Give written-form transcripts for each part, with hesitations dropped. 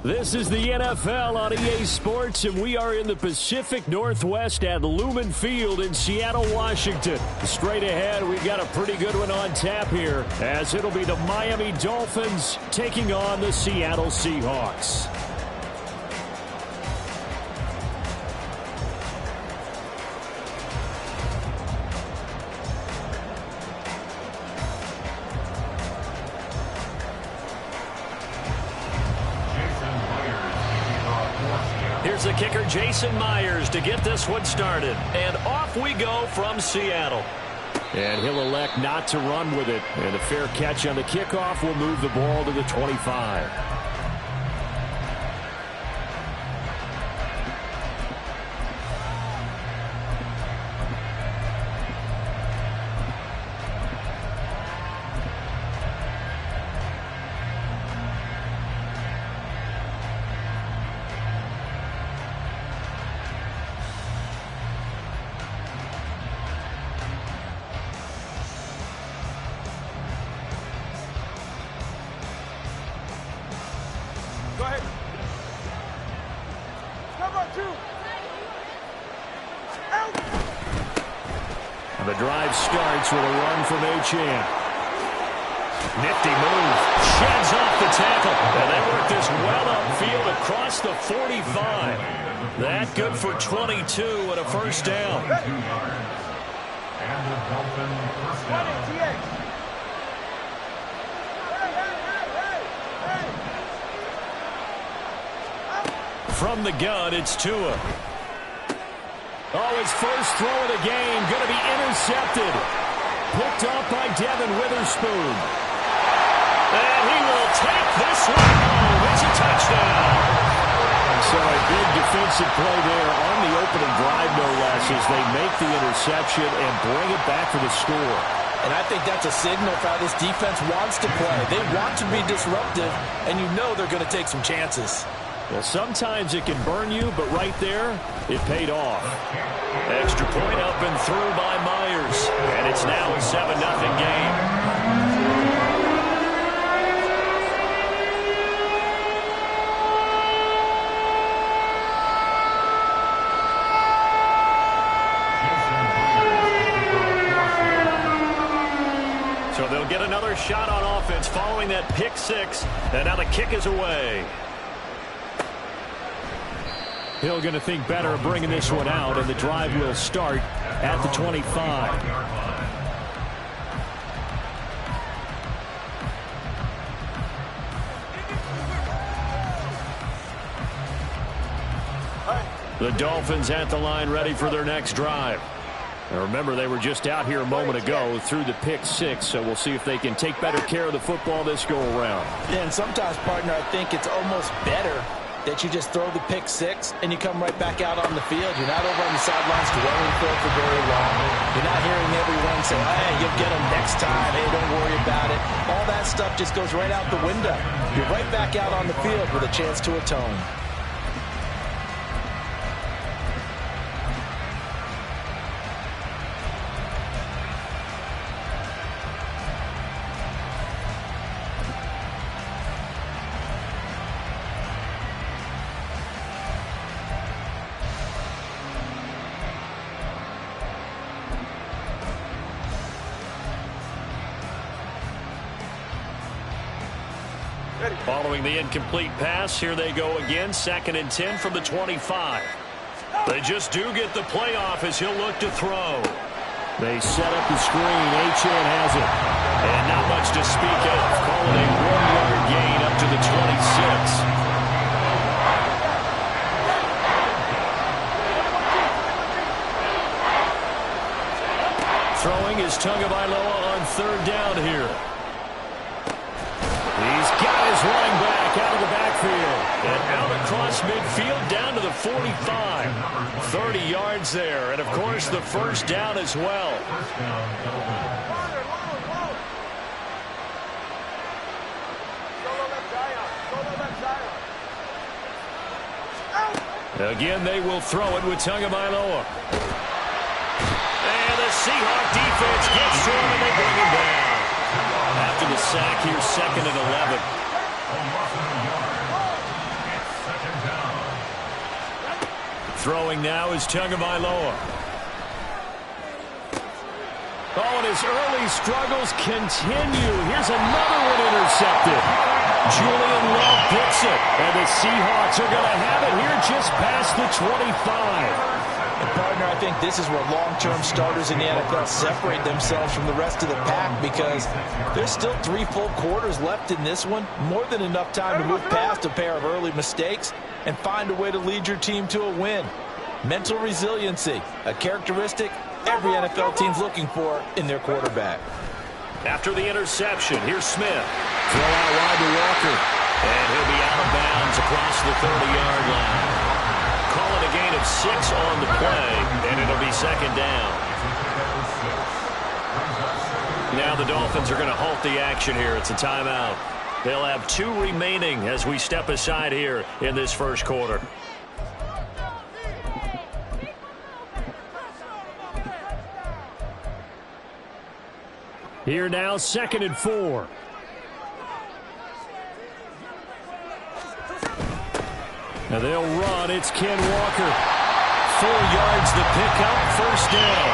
This is the NFL on EA Sports, and we are in the Pacific Northwest at Lumen Field in Seattle, Washington. Straight ahead, we've got a pretty good one on tap here, as it'll be the Miami Dolphins taking on the Seattle Seahawks. Here's the kicker, Jason Myers, to get this one started. And off we go from Seattle. And he'll elect not to run with it. And a fair catch on the kickoff will move the ball to the 25. Go ahead. Number 2. Out. And the drive starts with a run from Gtowncapp. Nifty move. Sheds off the tackle. And they work this well upfield across the 45. That good for 22 and a first down. And the Dolphin first down. From the gun, it's Tua. Oh, his first throw of the game going to be intercepted. Picked off by Devin Witherspoon. And he will take this one home. It's a touchdown. So a big defensive play there on the opening drive, no less, as they make the interception and bring it back for the score. And I think that's a signal for how this defense wants to play. They want to be disruptive, and you know they're going to take some chances. Well, sometimes it can burn you, but right there, it paid off. Extra point up and through by Myers. And it's now a 7-0 game. So they'll get another shot on offense following that pick six. And now the kick is away. Hill going to think better of bringing this one out, and the drive will start at the 25. The Dolphins at the line ready for their next drive. Now remember, they were just out here a moment ago through the pick six, so we'll see if they can take better care of the football this go around. Yeah, and sometimes, partner, I think it's almost better that you just throw the pick six and you come right back out on the field. You're not over on the sidelines dwelling for very long. You're not hearing everyone say, hey, you'll get them next time. Hey, don't worry about it. All that stuff just goes right out the window. You're right back out on the field with a chance to atone. Following the incomplete pass, here they go again, 2nd and 10 from the 25. They just do get the playoff as he'll look to throw. They set up the screen. Gtowncapp has it. And not much to speak of. Calling a 1-yard gain up to the 26. Throwing is Tagovailoa on 3rd down here. He's got his running back out of the backfield. And out across midfield down to the 45. 30 yards there. And, of course, the first down as well. Again, they will throw it with Tagovailoa. And the Seahawk defense gets to him, and they bring him down. After the sack here, 2nd and 11. Throwing now is Tagovailoa. Oh, and his early struggles continue. Here's another one intercepted. Julian Love picks it. And the Seahawks are going to have it here just past the 25. And partner, I think this is where long-term starters in the NFL separate themselves from the rest of the pack, because there's still 3 full quarters left in this one. More than enough time to move past a pair of early mistakes and find a way to lead your team to a win. Mental resiliency, a characteristic every NFL team's looking for in their quarterback. After the interception, here's Smith. Throw out wide to Walker. And he'll be out of bounds across the 30-yard line. Call it a gain of 6 on the play, and it'll be second down. Now the Dolphins are going to halt the action here. It's a timeout. They'll have 2 remaining as we step aside here in this first quarter. Here now, 2nd and 4. Now they'll run. It's Ken Walker. 4 yards the pickup, first down.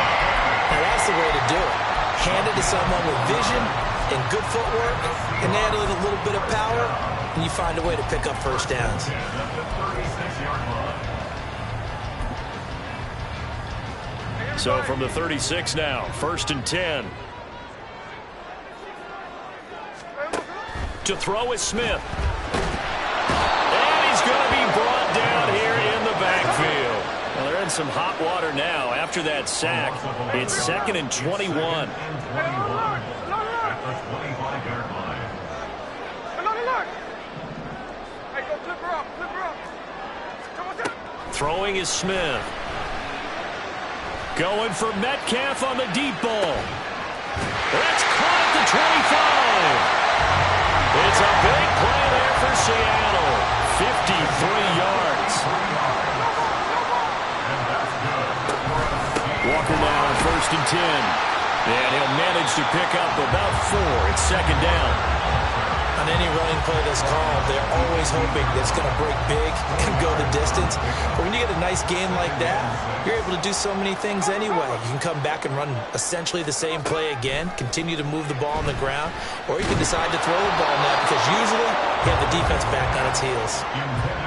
Now that's the way to do it. Hand it to someone with vision and good footwork, and add a little bit of power, and you find a way to pick up first downs. So from the 36 now, 1st and 10. To throw is Smith. And he's going to be brought down here in the backfield. Well, they're in some hot water now after that sack. It's 2nd and 21. Throwing is Smith. Going for Metcalf on the deep ball. That's caught at the 25. It's a big play there for Seattle. 53 yards. Walker now on 1st and 10. And he'll manage to pick up about 4. It's 2nd down. On any running play that's called, they're always hoping that it's going to break big and go the distance. But when you get a nice game like that, you're able to do so many things anyway. You can come back and run essentially the same play again, continue to move the ball on the ground, or you can decide to throw the ball now, because usually you have the defense back on its heels.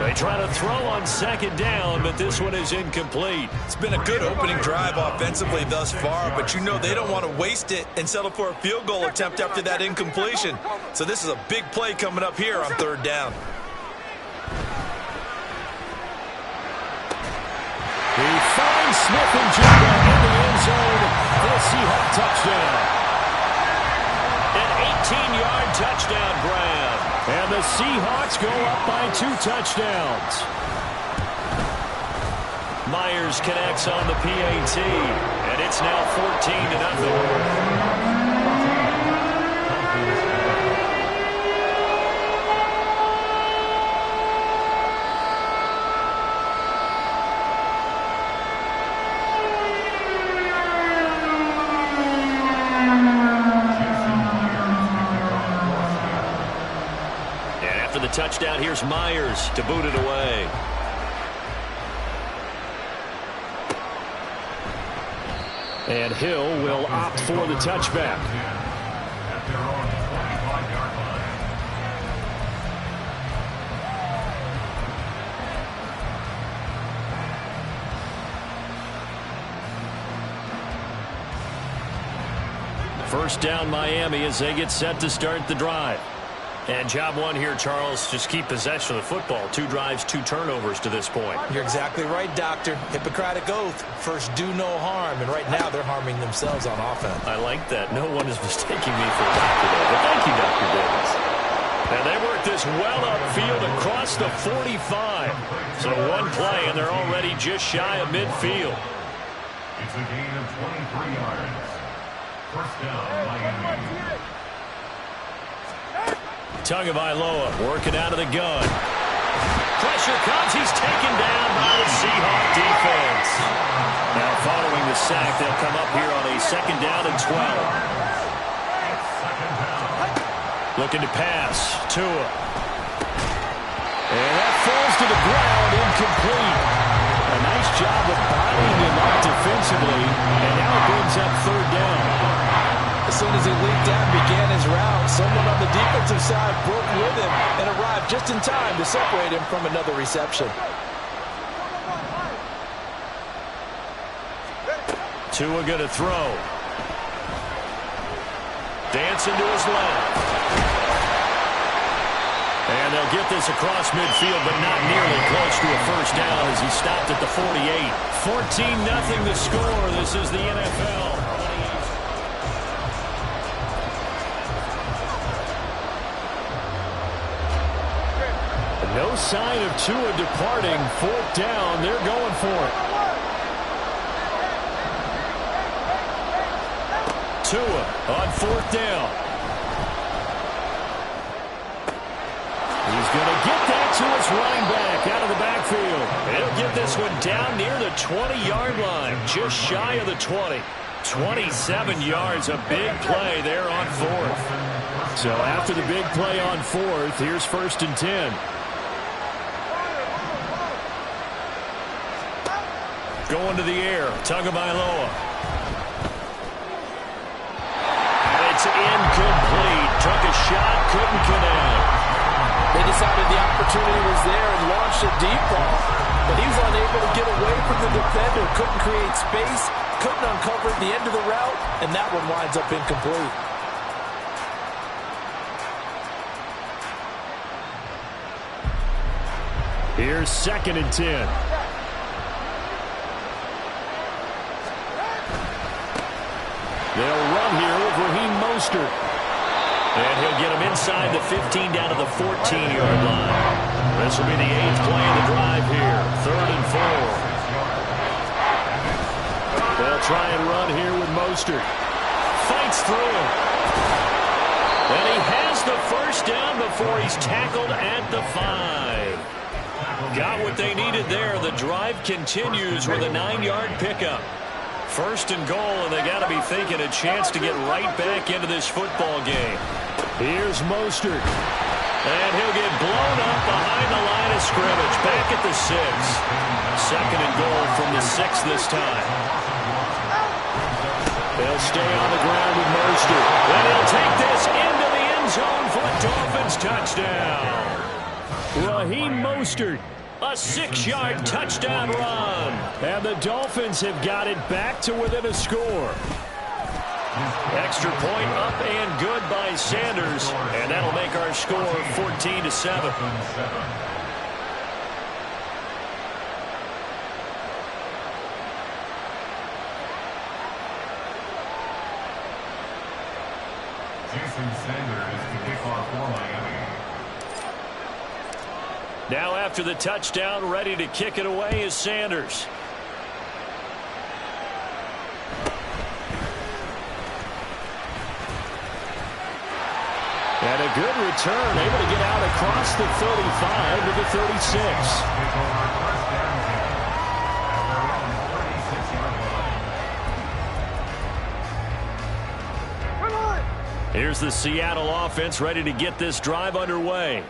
They try to throw on 2nd down, but this one is incomplete. It's been a good opening drive offensively thus far, but you know they don't want to waste it and settle for a field goal attempt after that incompletion. So this is a big play coming up here on 3rd down. He finds Smith and Jigba in the end zone for a Seahawk touchdown. An 18-yard touchdown grab. And the Seahawks go up by 2 touchdowns. Myers connects on the PAT, and it's now 14-0. Touchdown. Here's Myers to boot it away. And Hill will opt for the touchback. First down Miami as they get set to start the drive. And job one here, Charles, just keep possession of the football. 2 drives, 2 turnovers to this point. You're exactly right, Doctor. Hippocratic oath. First, do no harm. And right now, they're harming themselves on offense. I like that. No one is mistaking me for a doctor there. But thank you, Dr. Davis. And they work this well upfield across the 45. So 1 play, and they're already just shy of midfield. It's a gain of 23 yards. First down, Miami. Tagovailoa working out of the gun. Pressure comes. He's taken down by the Seahawk defense. Now following the sack, they'll come up here on a 2nd down and 12. Looking to pass. Tua. And that falls to the ground, incomplete. A nice up third down. As soon as he leaped out and began his route, someone on the defensive side broke with him and arrived just in time to separate him from another reception. Tua going to throw. Dancing to his left. And they'll get this across midfield, but not nearly close to a first down as he stopped at the 48. 14-0 the score. This is the NFL. No sign of Tua departing. Fourth down. They're going for it. Tua on fourth down. He's going to get that to his running back out of the backfield. He'll get this one down near the 20-yard line, just shy of the 20. 27 yards, a big play there on fourth. So after the big play on fourth, here's 1st and 10. Going to the air, Tagovailoa. It's incomplete. Took a shot, couldn't connect. They decided the opportunity was there and launched a deep ball, but he was unable to get away from the defender, couldn't create space, couldn't uncover the end of the route, and that one winds up incomplete. Here's 2nd and 10. They'll run here with Raheem Mostert. And he'll get him inside the 15 down to the 14-yard line. This will be the 8th play of the drive here. 3rd and 4. They'll try and run here with Mostert. Fights through him. And he has the first down before he's tackled at the 5. Got what they needed there. The drive continues with a 9-yard pickup. 1st and goal, and they got to be thinking a chance to get right back into this football game. Here's Mostert. And he'll get blown up behind the line of scrimmage. Back at the 6. 2nd and goal from the 6 this time. They'll stay on the ground with Mostert. And he'll take this into the end zone for a Dolphins touchdown. Raheem Mostert. A 6-yard touchdown run. And the Dolphins have got it back to within a score. Extra point up and good by Sanders. And that'll make our score 14-7. Jason Sanders to kick off for Miami. Now after the touchdown, ready to kick it away is Sanders. And a good return, able to get out across the 35 to the 36. Here's the Seattle offense ready to get this drive underway.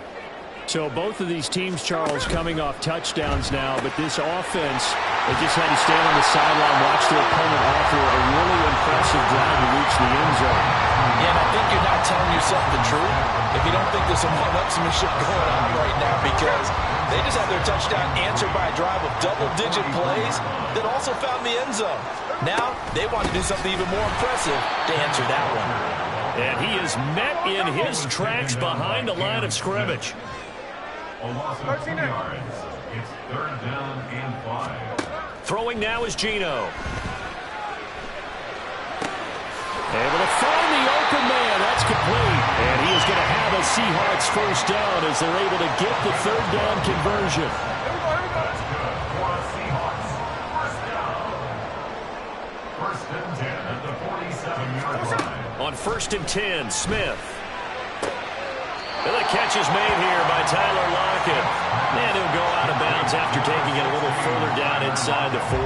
So both of these teams, Charles, coming off touchdowns now, but this offense, they just had to stand on the sideline, watch their opponent offer a really impressive drive to reach the end zone. Yeah, and I think you're not telling yourself the truth if you don't think there's some one-upsmanship going on right now, because they just had their touchdown answered by a drive of double-digit plays that also found the end zone. Now they want to do something even more impressive to answer that one. And he is met in his tracks behind the line of scrimmage. A loss of 2 yards. It's 3rd down and 5. Throwing now is Geno. Able to find the open man. That's complete. And he is going to have a Seahawks first down as they're able to get the 3rd down conversion. That's good for the Seahawks. First down. 1st and 10 at the 47-yard line. On 1st and 10, Smith. And the catch is made here by Tyler Lockett. And he'll go out of bounds after taking it a little further down inside the 40.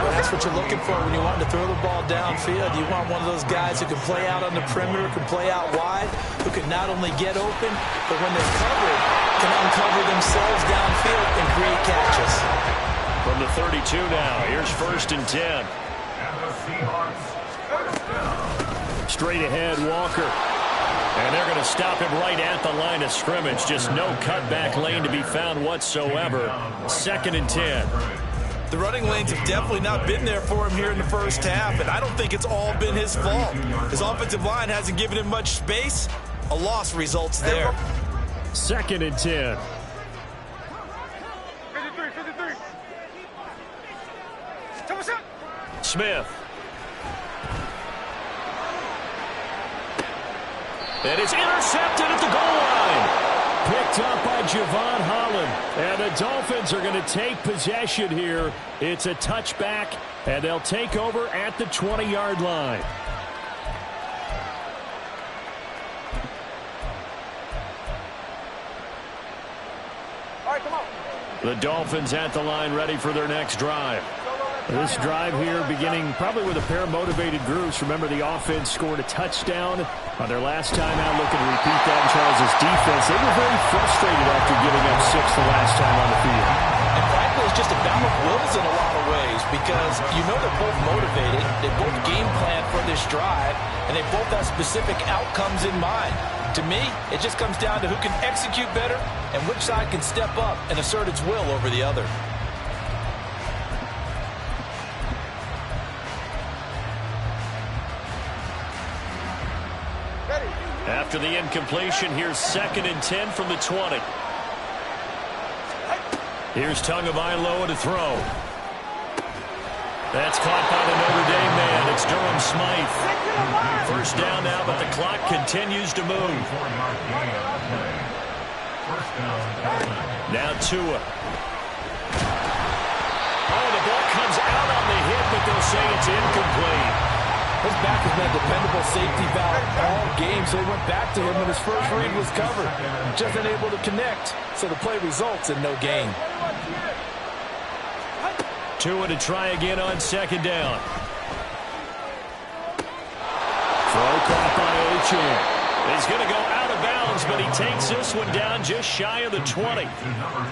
Well, that's what you're looking for when you want to throw the ball downfield. You want one of those guys who can play out on the perimeter, can play out wide, who can not only get open, but when they're covered, can uncover themselves downfield and create catches. From the 32 now, here's 1st and 10. And the Seahawks first down. Straight ahead, Walker. And they're going to stop him right at the line of scrimmage. Just no cutback lane to be found whatsoever. 2nd and 10. The running lanes have definitely not been there for him here in the first half, and I don't think it's all been his fault. His offensive line hasn't given him much space. A loss results there. 2nd and 10. 53. Smith. And it's intercepted at the goal line. Picked up by Javon Holland. And the Dolphins are going to take possession here. It's a touchback, and they'll take over at the 20-yard line. All right, come on. The Dolphins at the line ready for their next drive. This drive here beginning probably with a pair of motivated groups. Remember, the offense scored a touchdown on their last time out. Looking to repeat that in Charles' defense. They were very frustrated after giving up 6 the last time on the field. And frankly, it's just a battle of wills in a lot of ways because you know they're both motivated. They both game plan for this drive, and they both have specific outcomes in mind. To me, it just comes down to who can execute better and which side can step up and assert its will over the other. After the incompletion, here's 2nd and 10 from the 20. Here's Tagovailoa to throw. That's caught by the Notre Dame man. It's Durham Smythe. First down now, but the clock continues to move. Now Tua. Oh, the ball comes out on the hit, but they'll say it's incomplete. His back has been a dependable safety valve all game, so he went back to him when his first read was covered. Just unable to connect, so the play results in no gain. Tua to try again on 2nd down. Throw caught by Achane. He's going to go out of bounds, but he takes this one down just shy of the 20.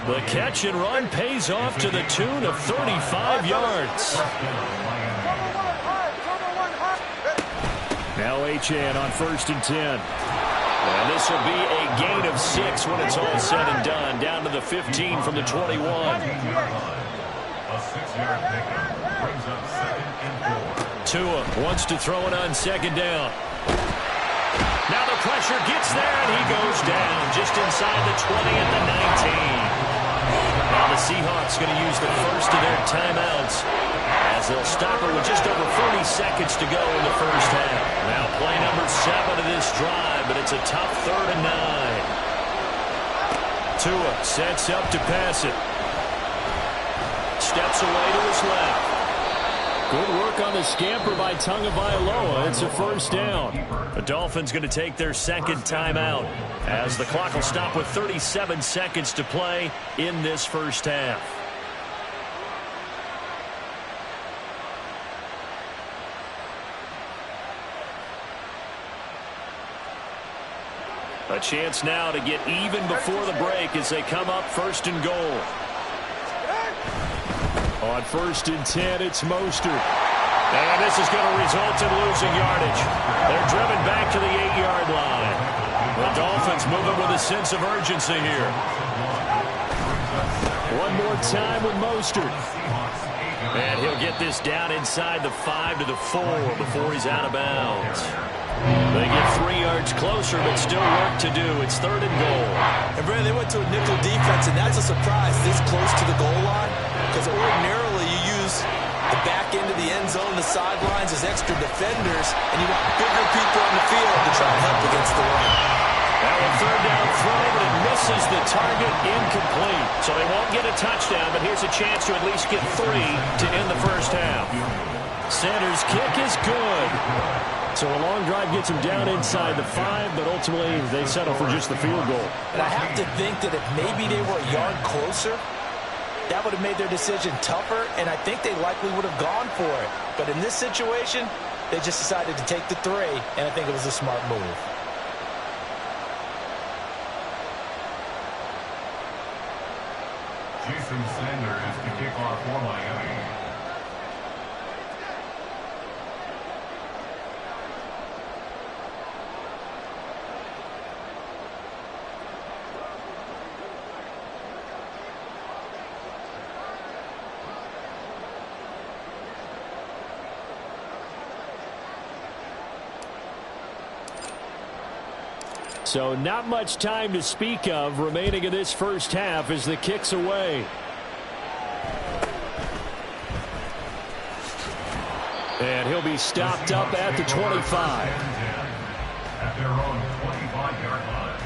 The catch and run pays off to the tune of 35 yards. Now Achane on 1st and 10. And this will be a gain of 6 when it's all said and done. Down to the 15 from the 21. A 6-yard pickup brings up 2nd and 4. Tua wants to throw it on 2nd down. Now the pressure gets there, and he goes down just inside the 20 at the 19. Now the Seahawks going to use the first of their timeouts as they'll stop it with just over 40 seconds to go in the first half. Now play number 7 of this drive, but it's a tough 3rd and 9. Tua sets up to pass it. Steps away to his left. Good work on the scamper by Tagovailoa. It's a first down. The Dolphins going to take their 2nd timeout as the clock will stop with 37 seconds to play in this first half. A chance now to get even before the break as they come up 1st and goal. On 1st and 10, it's Mostert. And this is going to result in losing yardage. They're driven back to the 8-yard line. The Dolphins moving with a sense of urgency here. One more time with Mostert. And he'll get this down inside the 5 to the 4 before he's out of bounds. They get 3 yards closer, but still work to do. It's 3rd and goal. And Brandon, they went to a nickel defense, and that's a surprise this close to the goal line, because ordinarily you use the back end of the end zone, the sidelines as extra defenders, and you want bigger people on the field to try to help against the run. Now a 3rd down throw, but it misses the target, incomplete. So they won't get a touchdown, but here's a chance to at least get 3 to end the first half. Sanders' kick is good. So a long drive gets them down inside the 5, but ultimately they settle for just the field goal. And I have to think that if maybe they were a yard closer, that would have made their decision tougher, and I think they likely would have gone for it. But in this situation, they just decided to take the 3, and I think it was a smart move. Jason Sanders to kick off for Miami. So not much time to speak of remaining in this first half as the kick's away. And he'll be stopped up at the 25. At their own 25-yard line.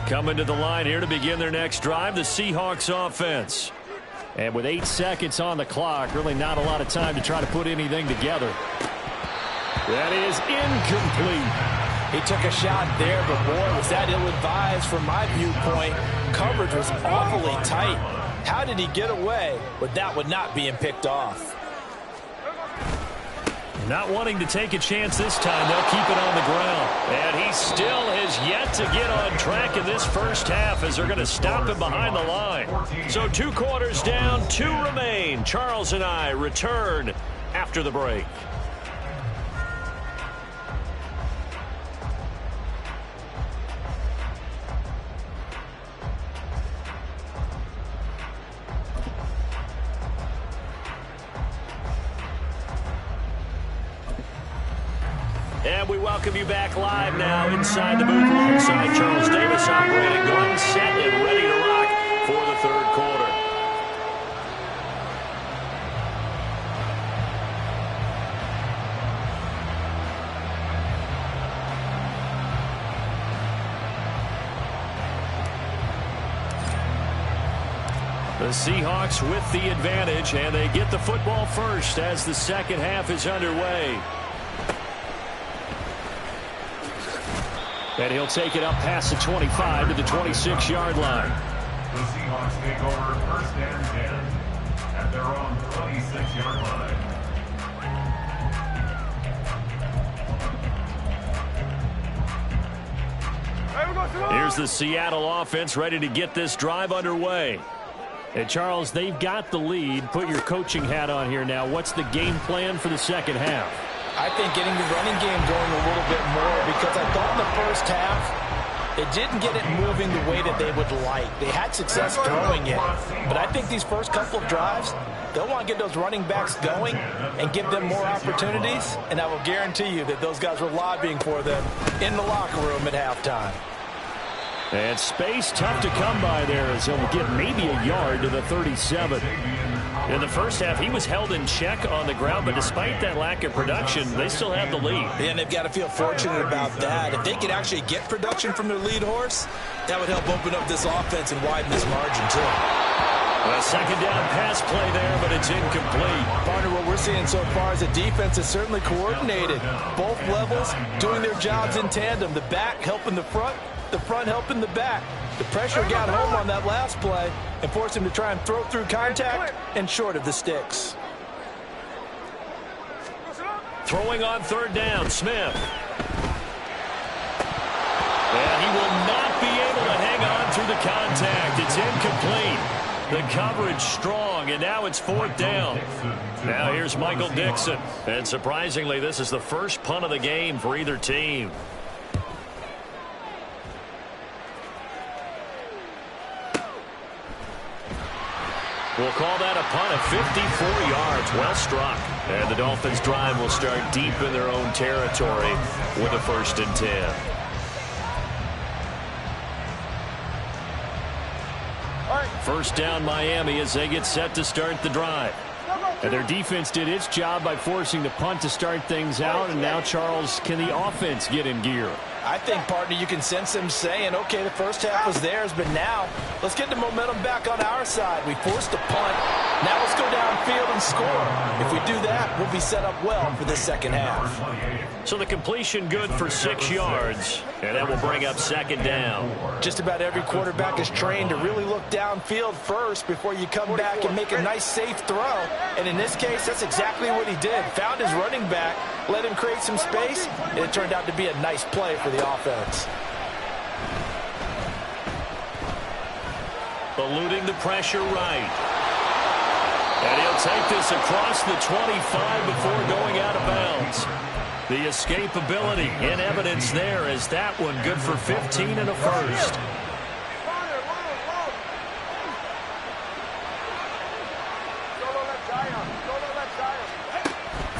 Coming to the line here to begin their next drive, the Seahawks offense. And with 8 seconds on the clock, really not a lot of time to try to put anything together. That is incomplete. He took a shot there, but boy, was that ill-advised from my viewpoint. Coverage was awfully tight. How did he get away with that one not being picked off? Not wanting to take a chance this time, they'll keep it on the ground. And he still has yet to get on track in this first half as they're going to stop him behind the line. So 2 quarters down, 2 remain. Charles and I return after the break. And we welcome you back live now inside the booth alongside Charles Davis. I'm Brandon Glenn, set and ready to rock for the third quarter. The Seahawks with the advantage, and they get the football first as the second half is underway. And he'll take it up past the 25 to the 26-yard line. The Seahawks take over first and 10 at their own 26-yard line. Here's the Seattle offense ready to get this drive underway. And Charles, they've got the lead. Put your coaching hat on here now. What's the game plan for the second half? I think getting the running game going a little bit more, because I thought in the first half they didn't get it moving the way that they would like. They had success throwing it, but I think these first couple of drives, they'll want to get those running backs going and give them more opportunities, and I will guarantee you that those guys were lobbying for them in the locker room at halftime. And space tough to come by there as he'll get maybe a yard to the 37. In the first half, he was held in check on the ground, but despite that lack of production, they still have the lead. And they've got to feel fortunate about that. If they could actually get production from their lead horse, that would help open up this offense and widen this margin, too. A second down pass play there, but it's incomplete. Partner, what we're seeing so far is the defense is certainly coordinated. Both levels doing their jobs in tandem. The back helping the front helping the back. The pressure got home on that last play and forced him to try and throw through contact and short of the sticks. Throwing on third down, Smith. And he will not be able to hang on through the contact. It's incomplete. The coverage strong, and now it's fourth down. Now here's Michael Dixon. And surprisingly, this is the first punt of the game for either team. We'll call that a punt of 54 yards. Well struck. And the Dolphins' drive will start deep in their own territory with a 1st and 10. First down Miami as they get set to start the drive. And their defense did its job by forcing the punt to start things out. And now, Charles, can the offense get in gear? I think, partner, you can sense them saying, okay, the first half was theirs, but now let's get the momentum back on our side. We forced the punt. Now let's go downfield and score. If we do that, we'll be set up well for the second half. So the completion good for 6 yards, and that will bring up second down. Just about every quarterback is trained to really look downfield first before you come back and make a nice, safe throw. And in this case, that's exactly what he did. Found his running back, let him create some space, and it turned out to be a nice play for the offense. Eluding the pressure right. And he'll take this across the 25 before going out of bounds. The escapability in evidence there as that one good for 15 and a first.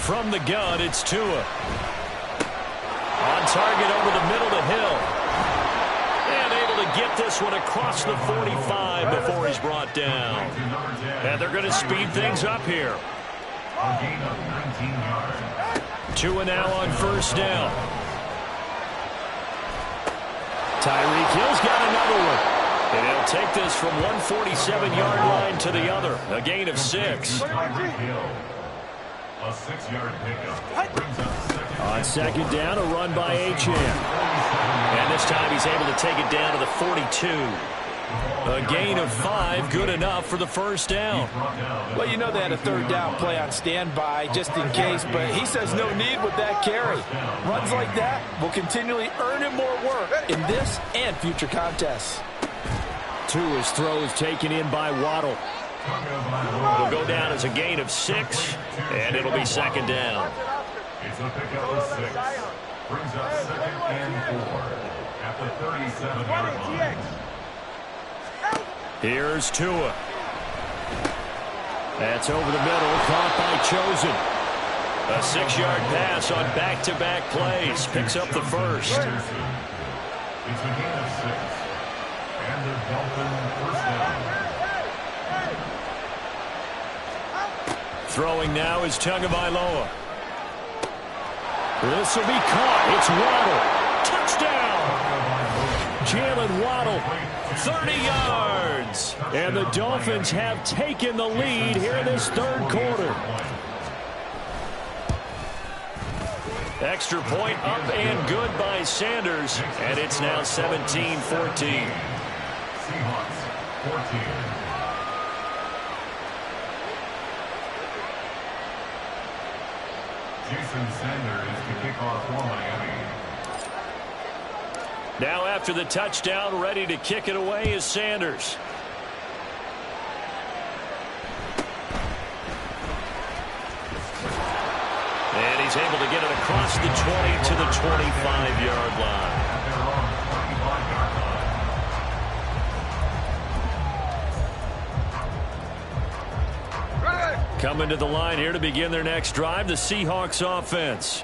From the gun, it's Tua. On target over the middle to Hill. And able to get this one across the 45 before he's brought down. And they're going to speed things up here. A gain of 19 yards. Tua now on first down. Tyreek Hill's got another one. And he'll take this from 147-yard line to the other. A gain of 6. A 6-yard pickup brings up second. On second down, a run by Achane. And this time he's able to take it down to the 42. A gain of 5, good enough for the first down. Well, you know they had a third down play on standby just in case, but he says no need with that carry. Runs like that will continually earn him more work in this and future contests. Tua's throw is taken in by Waddle. It'll go down as a gain of 6, and it'll be second down. It's a pickup of 6. Brings up second and 4 at the 37-yard line. Here's Tua. That's over the middle, caught by Chosen. A 6-yard pass on back-to-back plays. Picks up the first. It's a gain of 6. And the Dolphins first down. Throwing now is Tagovailoa. This will be caught. It's Waddle. Touchdown. Jalen Waddle, 30 yards. And the Dolphins have taken the lead here in this third quarter. Extra point up and good by Sanders. And it's now 17-14. Seahawks 14. Jason Sanders to kick off for Miami. Now after the touchdown, ready to kick it away is Sanders. And he's able to get it across the 20 to the 25-yard line. Coming to the line here to begin their next drive, the Seahawks offense.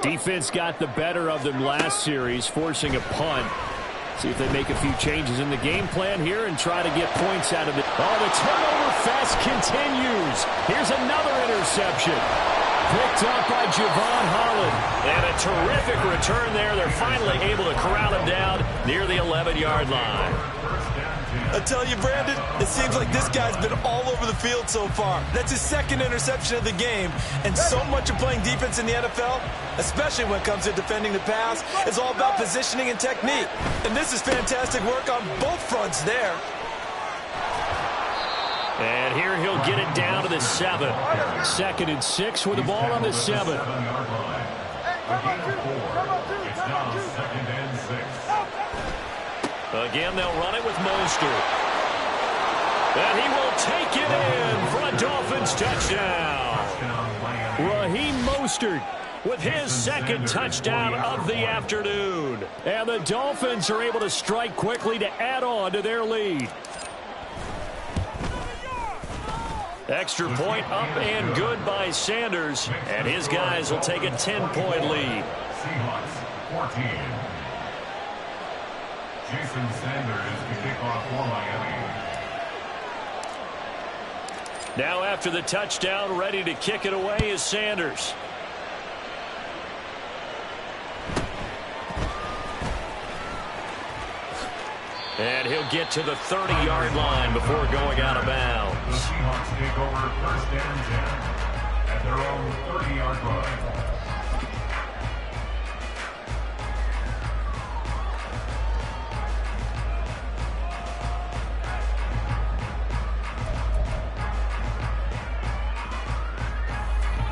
Defense got the better of them last series, forcing a punt. See if they make a few changes in the game plan here and try to get points out of it. Oh, the turnover fest continues. Here's another interception. Picked up by Javon Holland. And a terrific return there. They're finally able to corral him down near the 11-yard line. I tell you, Brandon, it seems like this guy's been all over the field so far. That's his second interception of the game. And so much of playing defense in the NFL, especially when it comes to defending the pass, is all about positioning and technique. And this is fantastic work on both fronts there. And here he'll get it down to the 7. 2nd and 6 with the ball on the 7. It's now 2nd and 6. Again, they'll run it with Mostert. And he will take it in for a Dolphins touchdown. Raheem Mostert with his second touchdown of the afternoon. And the Dolphins are able to strike quickly to add on to their lead. Extra point up and good by Sanders. And his guys will take a 10-point lead. Seahawks 14. Jason Sanders to kick off for Miami. Now after the touchdown, ready to kick it away is Sanders. And he'll get to the 30-yard line before going out of bounds. The Seahawks take over 1st and 10 at their own 30-yard line.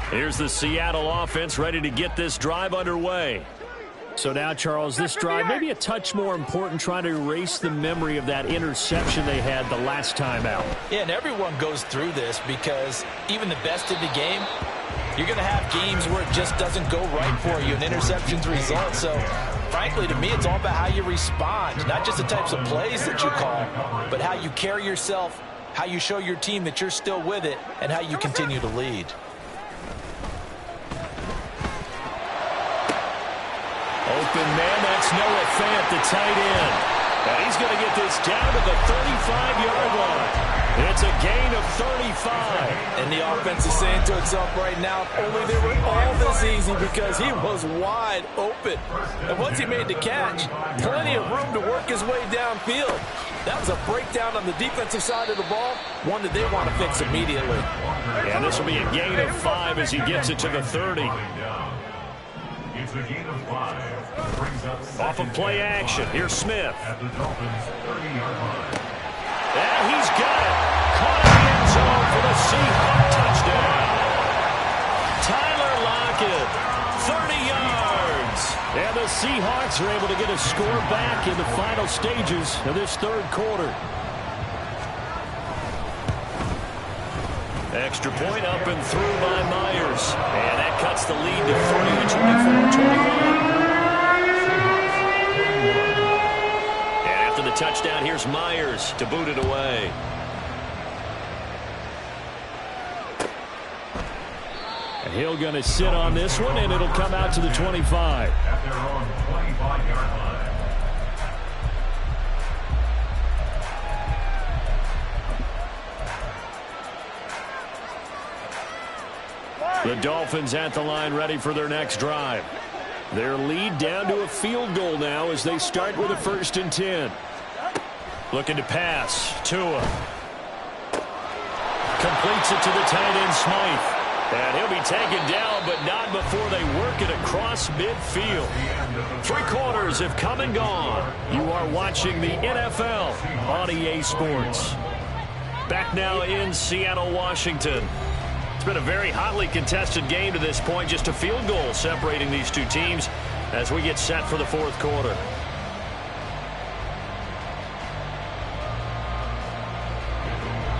Here's the Seattle offense ready to get this drive underway. So now, Charles, this drive maybe a touch more important, trying to erase the memory of that interception they had the last time out. Yeah, and everyone goes through this because even the best in the game, you're going to have games where it just doesn't go right for you, and interceptions result. So, frankly, to me, it's all about how you respond, not just the types of plays that you call, but how you carry yourself, how you show your team that you're still with it, and how you continue to lead. open man. That's Noah Fant, the tight end. And he's going to get this down to the 35-yard line. It's a gain of 35. And the offense is saying to itself right now, if only they were all this easy, because he was wide open. And once he made the catch, plenty of room to work his way downfield. That was a breakdown on the defensive side of the ball, one that they want to fix immediately. And this will be a gain of 5 as he gets it to the 30. It's a gain of 5. Brings up Off of play action, here's Smith. at the Dolphins' 30-yard line. And he's got it. Caught in the end zone for the Seahawks touchdown. Tyler Lockett, 30 yards. And the Seahawks are able to get a score back in the final stages of this third quarter. Extra point up and through by Myers. And that cuts the lead to 24-21. And after the touchdown, here's Myers to boot it away. And Hill going to sit on this one, and it'll come out to the 25. At their own 25-yard line. The Dolphins at the line, ready for their next drive. Their lead down to a field goal now as they start with a 1st and 10. Looking to pass. Tua. Completes it to the tight end, Smythe. And he'll be taken down, but not before they work it across midfield. 3 quarters have come and gone. You are watching the NFL on EA Sports. Back now in Seattle, Washington. It's been a very hotly contested game to this point. Just a field goal separating these two teams as we get set for the 4th quarter.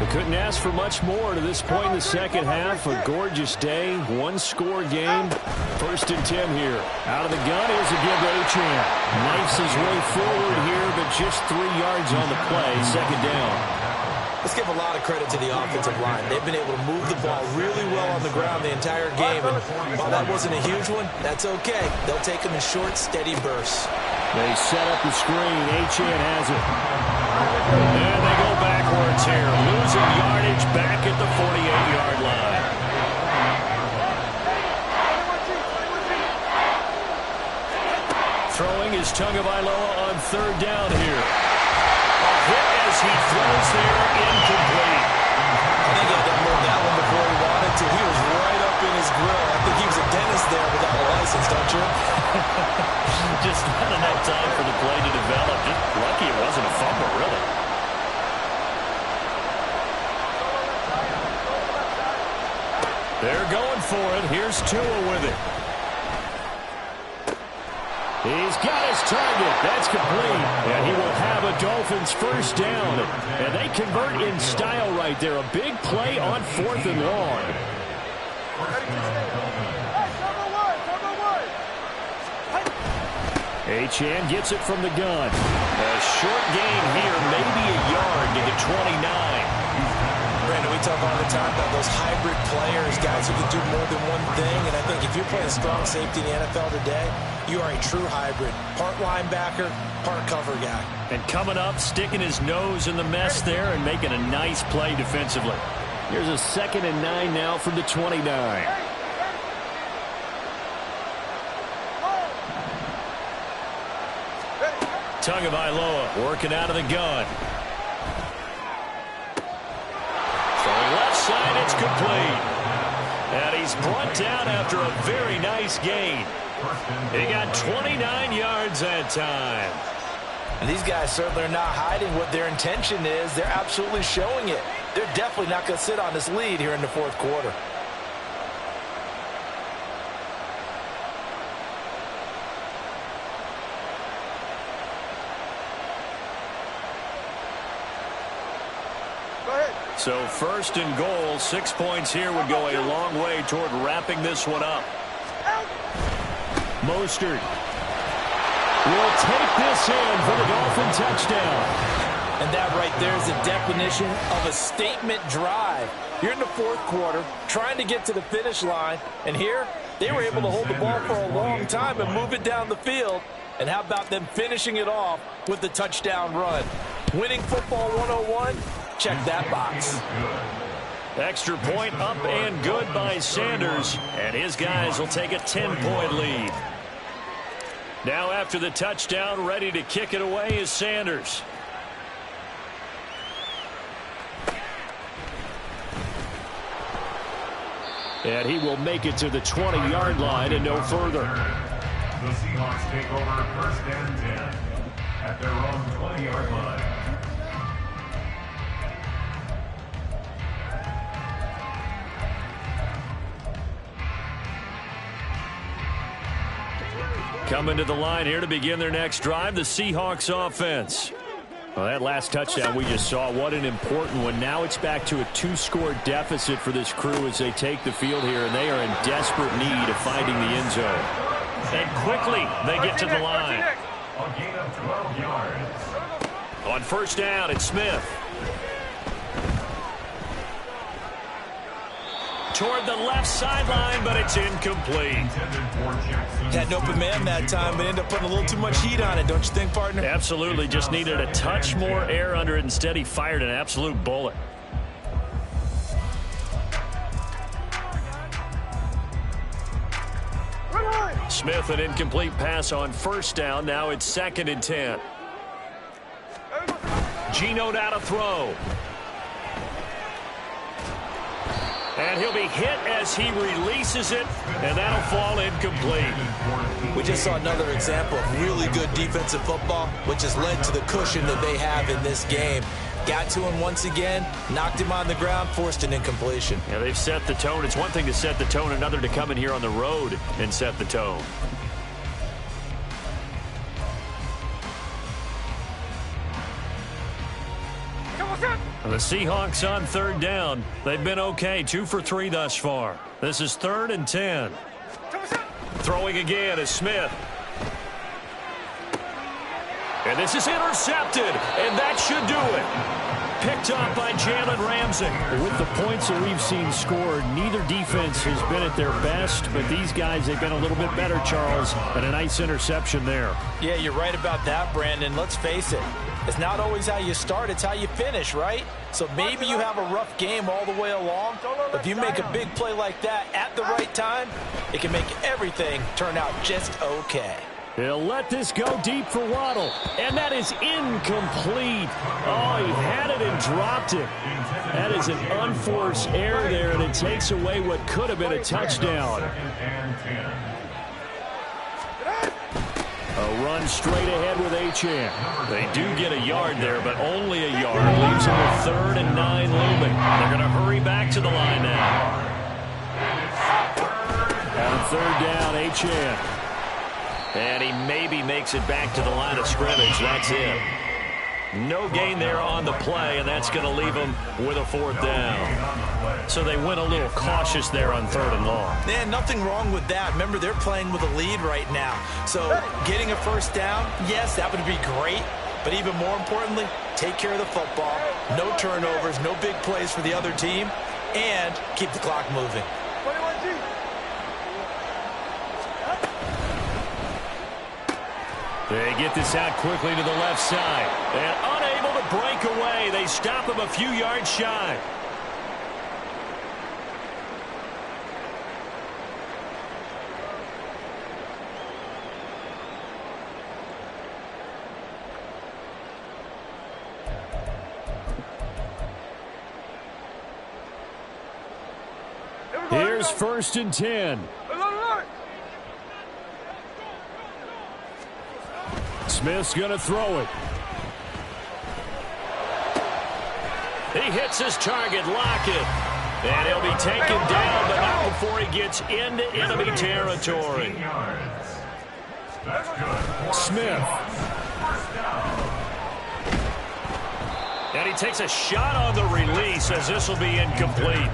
We couldn't ask for much more to this point in the second half. A gorgeous day, 1-score game. 1st and 10 here. Out of the gun, here's a give to Achane. Knifes his way forward here, but just 3 yards on the play. 2nd down. Let's give a lot of credit to the offensive line. They've been able to move the ball really well on the ground the entire game. And while that wasn't a huge one, that's okay. They'll take them in short, steady bursts. They set up the screen. Achane has it. And they go backwards here. Losing yardage back at the 48-yard line. Throwing is Tagovailoa on 3rd down here. A hit as he throws there, incomplete. I think he had to move that one before he wanted to. He was right up in his grill. I think he was a dentist there without a license, don't you? Just not enough time for the play to develop. Just lucky it wasn't a fumble, really. They're going for it. Here's Tua with it. He's got his target. That's complete. And he will have a Dolphins 1st down. And they convert in style right there. A big play on 4th and long. Achane gets it from the gun. A short gain here, maybe a yard to the 29. Brandon, we talk all the time about those hybrid players, guys who can do more than one thing. And I think if you're playing strong safety in the NFL today, you are a true hybrid. Part linebacker, part cover guy. And coming up, sticking his nose in the mess there and making a nice play defensively. Here's a 2nd and 9 now from the 29. Tagovailoa working out of the gun. Throwing left side, it's complete. And he's brought down after a very nice gain. He got 29 yards that time. And these guys certainly are not hiding what their intention is. They're absolutely showing it. They're definitely not going to sit on this lead here in the 4th quarter. So 1st and goal, 6 points here would go a long way toward wrapping this one up. Mostert will take this in for the Dolphin touchdown. And that right there is the definition of a statement drive. You're in the 4th quarter, trying to get to the finish line, and here They were able to hold the ball for a long time and move it down the field. And how about them finishing it off with the touchdown run? Winning football 101, check that box. Extra point up and good by Sanders. And his guys will take a 10-point lead. Now after the touchdown, ready to kick it away is Sanders. And he will make it to the 20-yard line and no further. The Seahawks take over 1st and 10 at their own 20-yard line. Coming to the line here to begin their next drive, the Seahawks offense. Well, that last touchdown we just saw, what an important one. Now it's back to a 2-score deficit for this crew as they take the field here, and they are in desperate need of finding the end zone. And quickly, they get to the line. A gain of 12 yards. On 1st down, it's Smith. Toward the left sideline, but it's incomplete. Had an open man that time, but ended up putting a little too much heat on it, don't you think, partner? Absolutely, just needed a touch more air under it. Instead, he fired an absolute bullet. Smith, an incomplete pass on 1st down. Now it's 2nd and 10. Geno now to throw. And he'll be hit as he releases it, and that'll fall incomplete. We just saw another example of really good defensive football, which has led to the cushion that they have in this game. Got to him once again, knocked him on the ground, forced an incompletion. Yeah, they've set the tone. It's one thing to set the tone, another to come in here on the road and set the tone. The Seahawks on 3rd down. They've been okay, 2 for 3 thus far. This is 3rd and 10. Throwing again is Smith. And this is intercepted, and that should do it. Picked up by Jalen Ramsey. With the points that we've seen scored, neither defense has been at their best, but these guys, they've been a little bit better, Charles, and a nice interception there. Yeah, you're right about that, Brandon. Let's face it. It's not always how you start, it's how you finish, right? So maybe you have a rough game all the way along, but if you make a big play like that at the right time, it can make everything turn out just okay. He'll let this go deep for Waddle, and that is incomplete. Oh, he had it and dropped it. That is an unforced error there, and it takes away what could have been a touchdown. A run straight ahead with Achane. They do get a yard there, but only a yard. Leaves them with 3rd and 9 looming. They're going to hurry back to the line now. On 3rd down, Achane. And he maybe makes it back to the line of scrimmage. That's it. No gain there on the play, and that's going to leave them with a 4th down. So they went a little cautious there on 3rd and long. Man, nothing wrong with that. Remember, they're playing with a lead right now. So getting a 1st down, yes, that would be great. But even more importantly, take care of the football. No turnovers, no big plays for the other team, and keep the clock moving. They get this out quickly to the left side. And unable to break away. They stop him a few yards shy. Here's 1st and 10. Smith's going to throw it. He hits his target, Lockett. And he'll be taken down, but not before he gets into enemy territory. Smith. And he takes a shot on the release as this will be incomplete.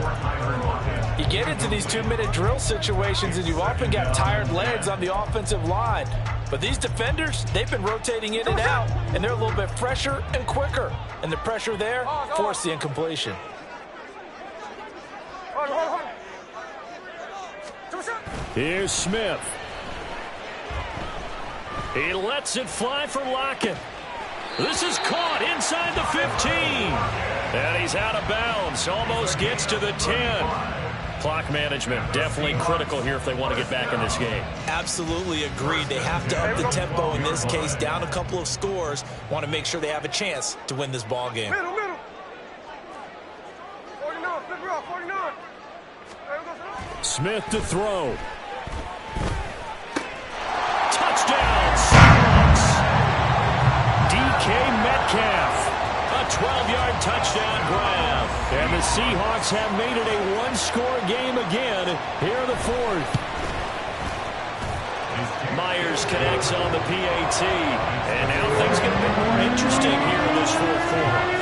You get into these 2-minute drill situations, and you've often got tired legs on the offensive line. But these defenders, they've been rotating in and out, and they're a little bit fresher and quicker. And the pressure there forced the incompletion. Here's Smith. He lets it fly for Lockett. This is caught inside the 15. And he's out of bounds. Almost gets to the 10. Clock management definitely critical here if they want to get back in this game. Absolutely agreed. They have to up the tempo in this case, down a couple of scores. Want to make sure they have a chance to win this ball game. Middle. 49, flip me off, 49. Smith to throw. Touchdown, Seahawks. DK Metcalf. A 12-yard touchdown grab. And the Seahawks have made it a one-score game again here in the fourth. Myers connects on the PAT. And now things get a bit more interesting here in this fourth quarter.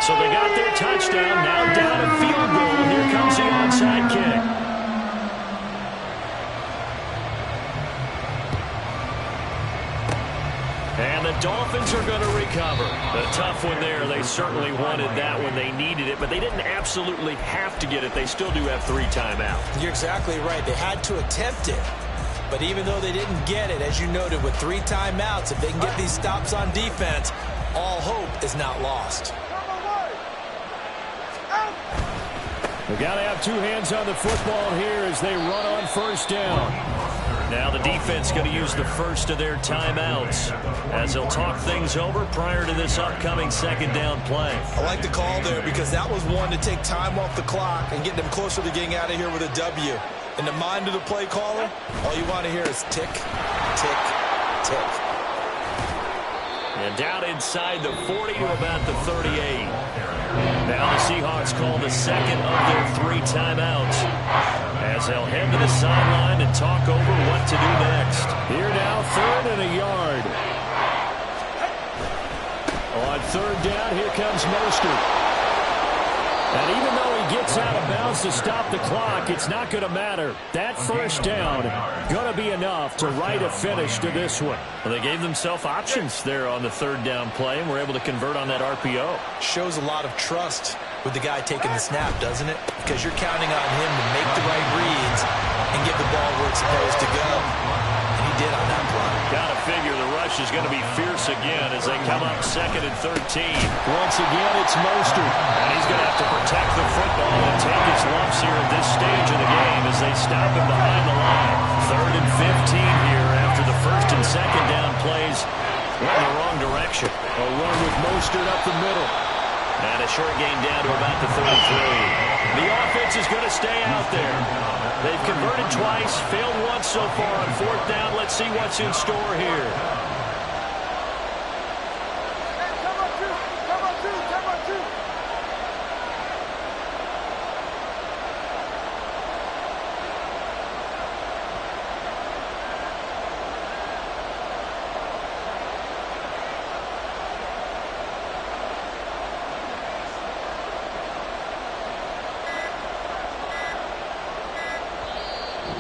So they got their touchdown, now down a field goal. Here comes the onside kick. And the Dolphins are going to recover. A tough one there. They certainly wanted that when they needed it, but they didn't absolutely have to get it. They still do have 3 timeouts. You're exactly right. They had to attempt it. But even though they didn't get it, as you noted, with 3 timeouts, if they can get these stops on defense, all hope is not lost. They've got to have 2 hands on the football here as they run on first down. Now the defense going to use the first of their timeouts as they'll talk things over prior to this upcoming second down play. I like the call there because that was one to take time off the clock and get them closer to getting out of here with a W. In the mind of the play caller, all you want to hear is tick, tick, tick. And down inside the 40 to about the 38. Now the Seahawks call the second of their 3 timeouts as they'll head to the sideline and talk over what to do next. Here now, 3rd and a yard. On 3rd down, here comes Mostert. And even though he gets out of bounds to stop the clock, it's not going to matter. That first down going to be enough to write a finish to this one. Well, they gave themselves options there on the 3rd down play and were able to convert on that RPO. Shows a lot of trust with the guy taking the snap, doesn't it? Because you're counting on him to make the right reads and get the ball where it's supposed to go. And he did on that play. Got to figure the rush is going to be fierce again as they come up 2nd and 13. Once again, it's Mostert. And he's going to have to protect the football and take his lumps here at this stage of the game as they stop him behind the line. 3rd and 15 here after the 1st and 2nd down plays went in the wrong direction. A run with Mostert up the middle. And a short gain down to about the 33. The offense is going to stay out there. They've converted twice, failed once so far on 4th down. Let's see what's in store here.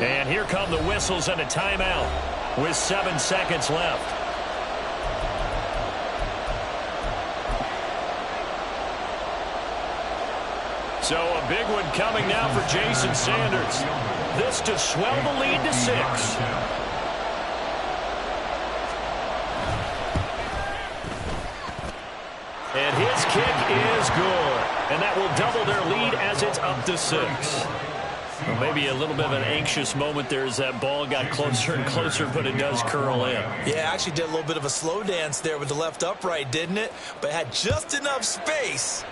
And here come the whistles and a timeout with 7 seconds left. So a big one coming now for Jason Sanders. This to swell the lead to 6. And his kick is good. And that will double their lead as it's up to 6. Well, maybe a little bit of an anxious moment there as that ball got closer and closer, but it does curl in. Yeah, actually did a little bit of a slow dance there with the left upright, didn't it? But had just enough space,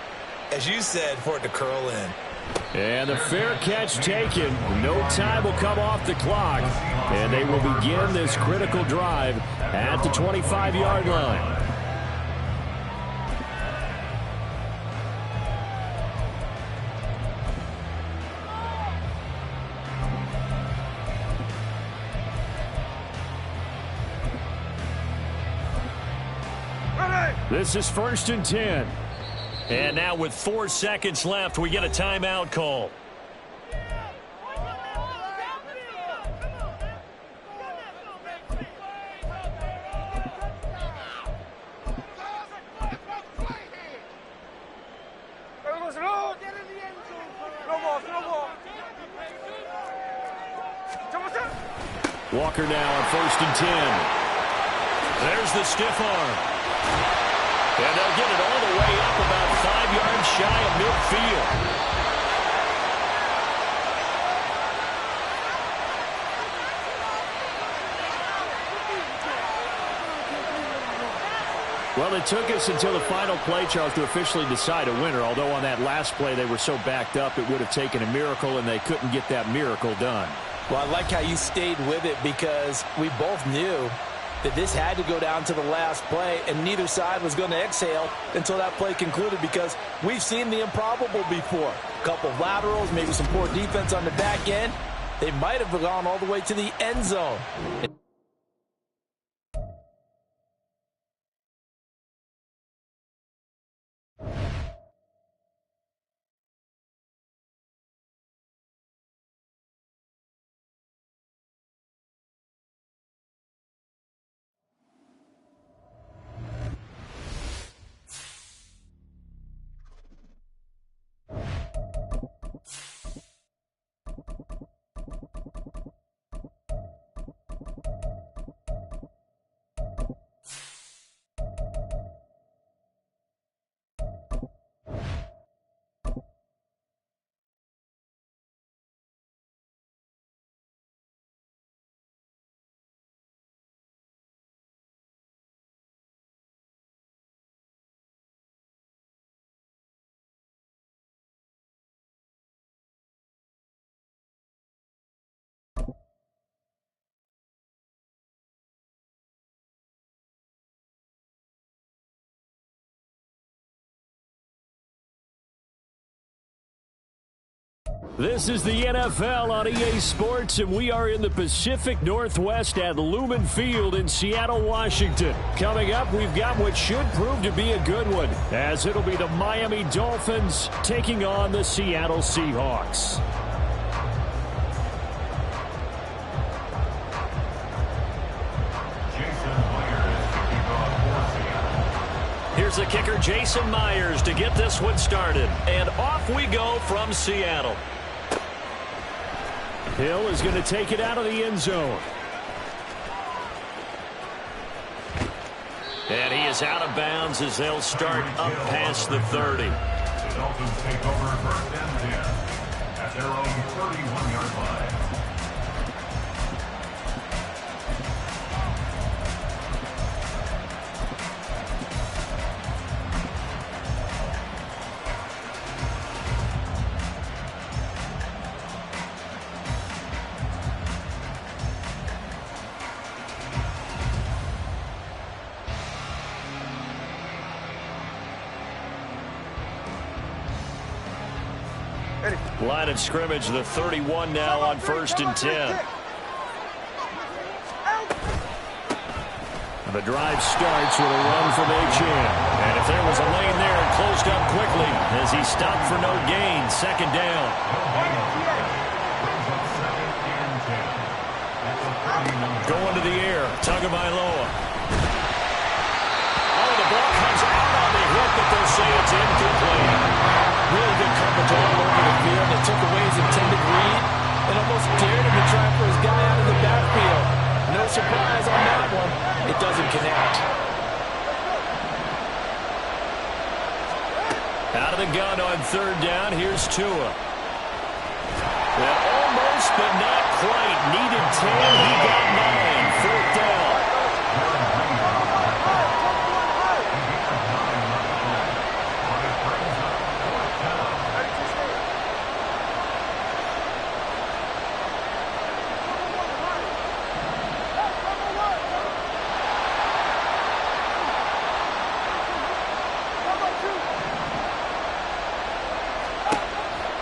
as you said, for it to curl in. And the fair catch taken. No time will come off the clock. And they will begin this critical drive at the 25-yard line. This is 1st and 10. And now with 4 seconds left, we get a timeout call. Walker now on 1st and 10. There's the stiff arm. And they'll get it all the way up about 5 yards shy of midfield. Well, it took us until the final play, Charles, to officially decide a winner, although on that last play they were so backed up it would have taken a miracle, and they couldn't get that miracle done. Well, I like how you stayed with it because we both knew that this had to go down to the last play, and neither side was going to exhale until that play concluded because we've seen the improbable before. A couple of laterals, maybe some poor defense on the back end. They might have gone all the way to the end zone. This is the NFL on EA Sports, and we are in the Pacific Northwest at Lumen Field in Seattle, Washington. Coming up, we've got what should prove to be a good one, as it'll be the Miami Dolphins taking on the Seattle Seahawks. Here's the kicker, Jason Myers, to get this one started. And off we go from Seattle. Hill is going to take it out of the end zone. And he is out of bounds as they'll start up past the 30. The Dolphins take over 1st and 10 at their own 31-yard line. Line of scrimmage, the 31 now on 1st and 10. The drive starts with a run from Achane. And if there was a lane there, it closed up quickly as he stopped for no gain. 2nd down. Going to the air, Tagovailoa. Oh, the ball comes out on the hit, but they'll say it's incomplete. Really good coverage all over the field. They took away his intended read and almost dared him to try for his guy out of the backfield. No surprise on that one. It doesn't connect. Out of the gun on 3rd down. Here's Tua. Well, almost, but not quite. Needed 10. He got 9. 4th down.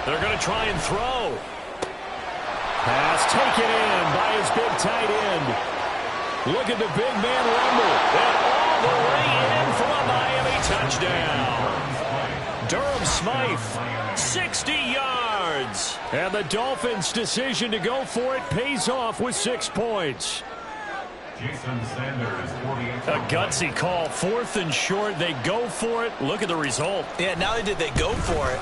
They're going to try and throw. Pass taken in by his big tight end. Look at the big man rumble. And all the way in for a Miami touchdown. Durham Smythe, 60 yards. And the Dolphins' decision to go for it pays off with 6 points. A gutsy call. 4th and short. They go for it. Look at the result. Yeah, not only did they go for it,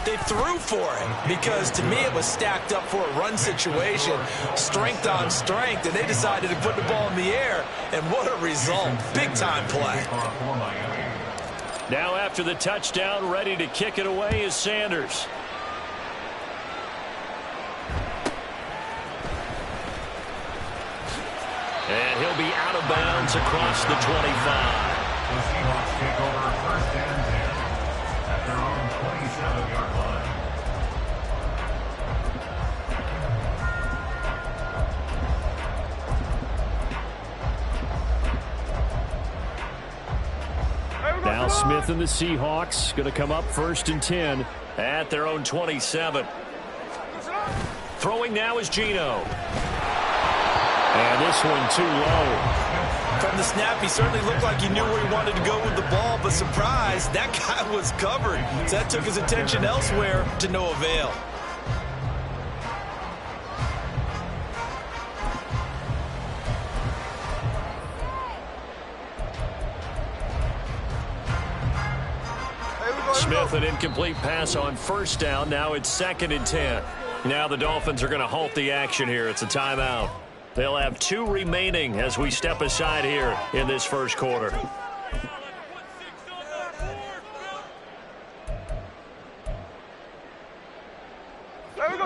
they threw for it. Because to me, it was stacked up for a run situation. Strength on strength. And they decided to put the ball in the air. And what a result. Big-time play. Now after the touchdown, ready to kick it away is Sanders. And he'll be out of bounds across the 25. The Seahawks take over 1st and 10 at their own 27-yard line. Now Smith and the Seahawks going to come up 1st and 10 at their own 27. Throwing now is Geno. And this one too low. From the snap, he certainly looked like he knew where he wanted to go with the ball, but surprise, that guy was covered. So that took his attention elsewhere to no avail. Smith, an incomplete pass on 1st down. Now it's 2nd and 10. Now the Dolphins are going to halt the action here. It's a timeout. They'll have 2 remaining as we step aside here in this 1st quarter.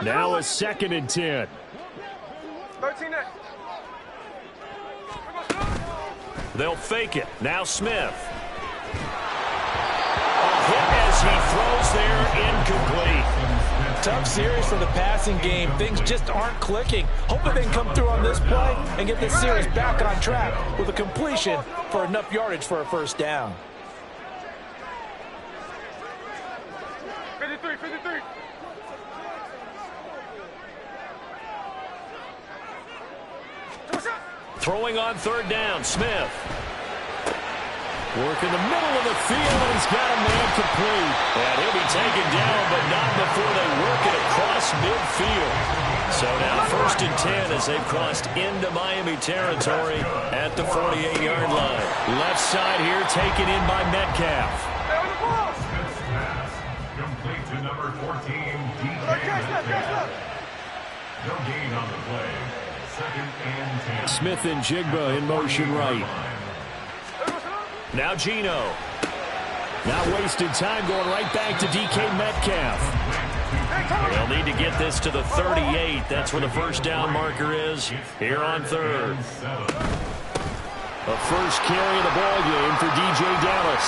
Now a 2nd and 10. 13. They'll fake it. Now Smith. A hit as he throws there, incomplete. Tough series for the passing game. Things just aren't clicking. Hoping they can come through on this play and get this series back on track with a completion for enough yardage for a 1st down. 53. Throwing on 3rd down, Smith. Work in the middle of the field, and he's got a man complete. And he'll be taken down, but not before they work it across midfield. So now 1st and 10 as they've crossed into Miami territory at the 48-yard line. Left side here taken in by Metcalf. Pass complete to number 14, DK Metcalf. No gain on the play. 2nd and 10. Smith and Jigba in motion right. Now Geno. Not wasting time, going right back to DK Metcalf. They'll need to get this to the 38. That's where the 1st down marker is here on 3rd. A 1st carry of the ball game for DJ Dallas.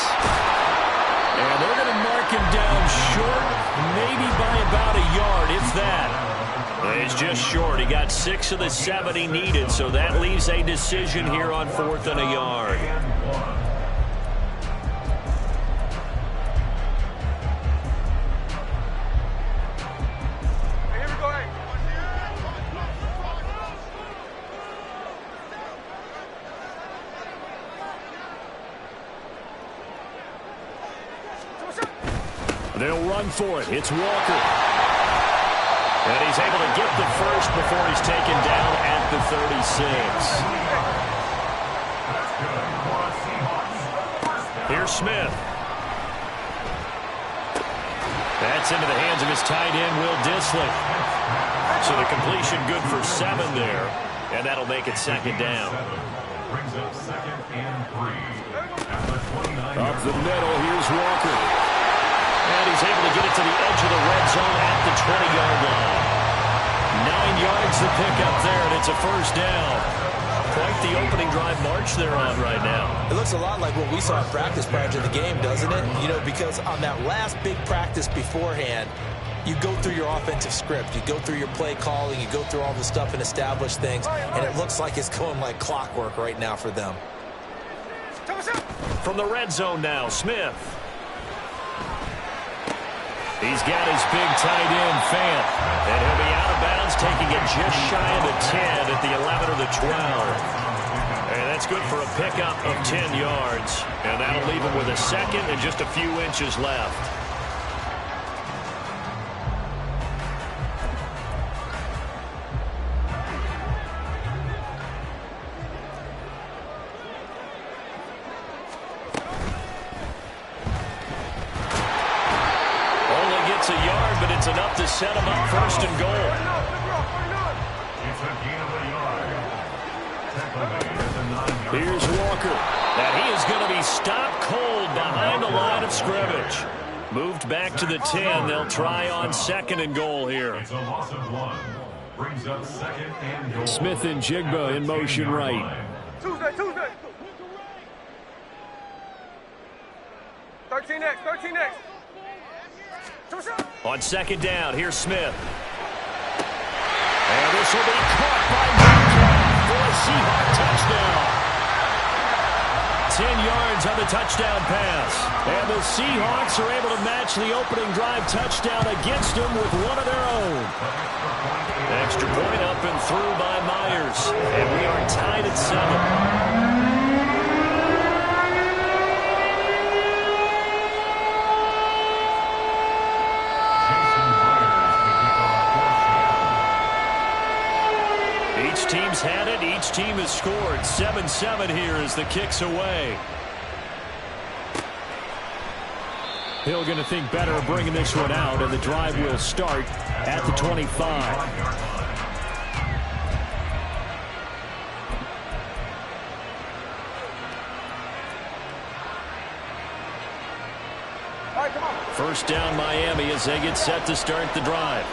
And they're going to mark him down short, maybe by about a yard, if that. It's just short. He got 6 of the 7 he needed, so that leaves a decision here on 4th and a yard. They'll run for it. It's Walker. And he's able to get the 1st before he's taken down at the 36. Here's Smith. That's into the hands of his tight end, Will Dissly. So the completion good for 7 there. And that'll make it 2nd down. Brings up 2nd and 3. At the 29. Up the middle, here's Walker. And he's able to get it to the edge of the red zone at the 20-yard line. 9 yards to pick up there, and it's a 1st down. Quite the opening drive march they're on right now. It looks a lot like what we saw in practice prior to the game, doesn't it? You know, because on that last big practice beforehand, you go through your offensive script. You go through your play calling. You go through all the stuff and establish things. And it looks like it's going like clockwork right now for them. From the red zone now, Smith. He's got his big tight end, Fant. And he'll be out of bounds, taking it just shy of the 10 at the 11 or the 12. And that's good for a pickup of 10 yards. And that'll leave him with a 2nd and just a few inches left. set him up first and goal. It's a gain of a yard. Tackle made at the 9-yard line. Here's Walker. And he is going to be stopped cold behind the line of scrimmage. Moved back to the 10. They'll try on second and goal here. It's a loss of 1. Brings up second and goal. Smith and Jigba in motion right. Tuesday. 13X. On second down, here's Smith. And this will be caught by Gtowncapp for a Seahawk touchdown. 10 yards on the touchdown pass. And the Seahawks are able to match the opening drive touchdown against them with one of their own. Extra point up and through by Myers. And we are tied at 7. Each team's had it. Each team has scored. 7-7 here as the kick's away. Hill going to think better of bringing this one out, and the drive will start at the 25. First down Miami as they get set to start the drive.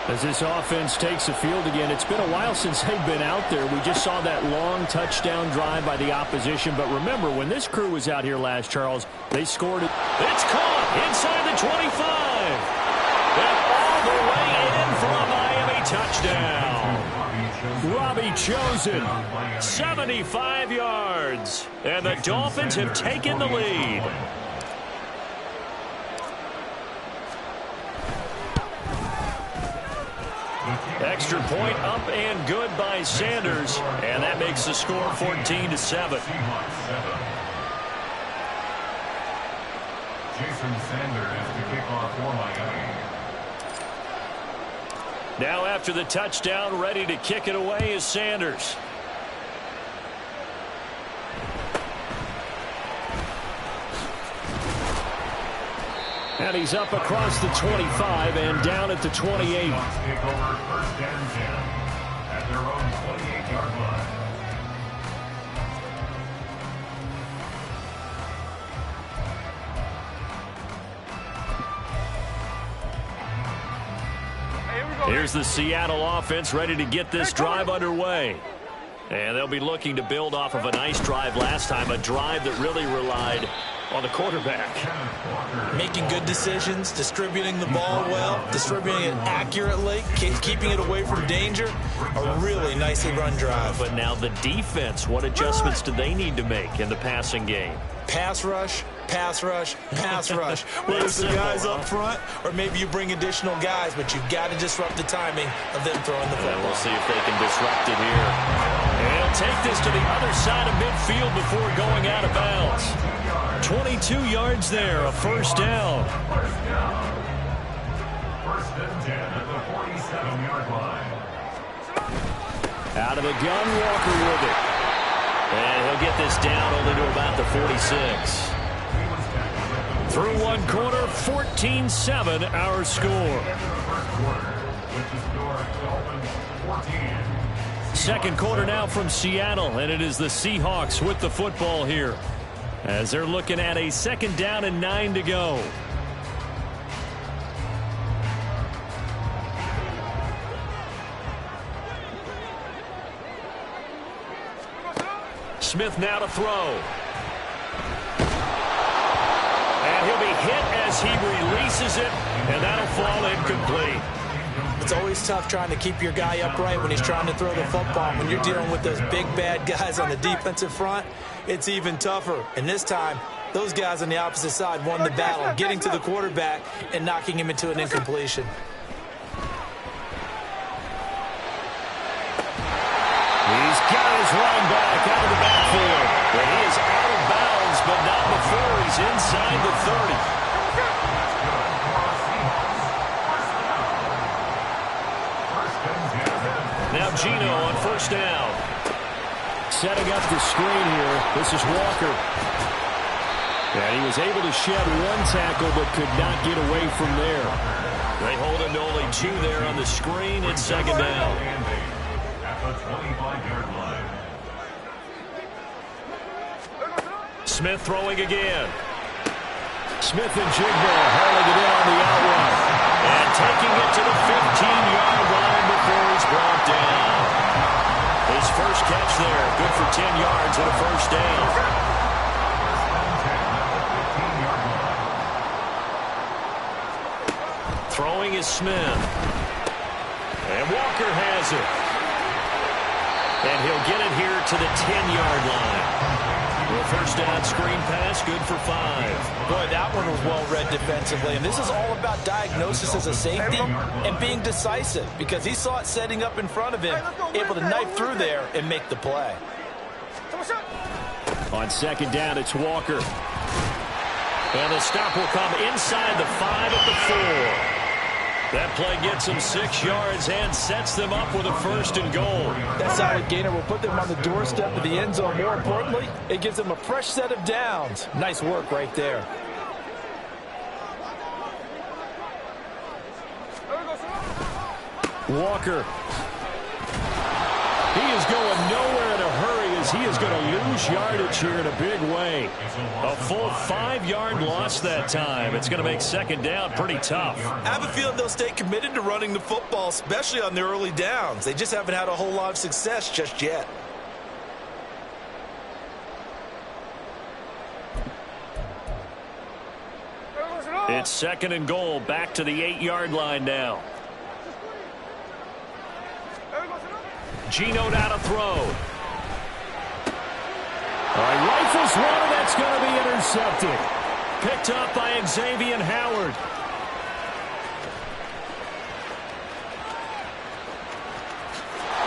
As this offense takes the field again, it's been a while since they've been out there. We just saw that long touchdown drive by the opposition. But remember, when this crew was out here last, Charles, they scored it. It's caught inside the 25. And all the way in for a Miami touchdown. Robbie Chosen, 75 yards. And the Dolphins have taken the lead. Extra point up and good by Sanders, and that makes the score 14-7. Jason Sanders to kick off for Miami. Now after the touchdown, ready to kick it away is Sanders. And he's up across the 25 and down at the 28. Take over first and 10 at their own 28-yard line. Here's the Seattle offense ready to get this drive underway. And they'll be looking to build off of a nice drive last time, a drive that really relied on the quarterback. Making good decisions, distributing the ball well, distributing it accurately, keeping it away from danger. A really nicely run drive. But now the defense, what adjustments do they need to make in the passing game? Pass rush, pass rush, pass rush. Whether it's the guys up front or maybe you bring additional guys, but you've got to disrupt the timing of them throwing the football. And we'll see if they can disrupt it here. And he'll take this to the other side of midfield before going out of bounds. 22 yards there, a first down. First and 10 at the 47-yard line. Out of the gun, Walker with it. And he'll get this down only to about the 46. Through one quarter, 14-7 our score. Second quarter now from Seattle, and it is the Seahawks with the football here, as they're looking at a second down and 9 to go. Smith now to throw. And he'll be hit as he releases it, and that'll fall incomplete. It's always tough trying to keep your guy upright when he's trying to throw the football. When you're dealing with those big, bad guys on the defensive front, it's even tougher. And this time, those guys on the opposite side won the battle, getting to the quarterback and knocking him into an incompletion. He's got his run back out of the backfield. But he is out of bounds, but not before he's inside the 30. Now Gino on first down. Setting up the screen here. This is Walker. And he was able to shed one tackle but could not get away from there. They hold him to only 2 there on the screen. It's second down. At the 25-yard line. Smith throwing again. Smith and Jigba hauling it in on the outrun. And taking it to the 15-yard line before he's brought down. His first catch there, good for 10 yards and a first down. Throwing is Smith. And Walker has it. And he'll get it here to the 10-yard line. Well, first down screen pass, good for 5. Boy, that one was well read defensively. And this is all about diagnosis as a safety and being decisive, because he saw it setting up in front of him, able to knife through there and make the play. On second down, it's Walker. And the stop will come inside the 5 at the 4. That play gets them 6 yards and sets them up with a first and goal. That solid gainer will put them on the doorstep of the end zone. More importantly, it gives them a fresh set of downs. Nice work right there. Walker. He is going nowhere in a hurry as he is going to lose yardage here in a big way. A full 5-yard loss that time. It's going to make second down pretty tough. I have a feeling they'll stay committed to running the football, especially on their early downs. They just haven't had a whole lot of success just yet. It's second and goal, back to the 8-yard line now. Geno out of throw. All right, rifles one, and that's going to be intercepted. Picked up by Xavier Howard.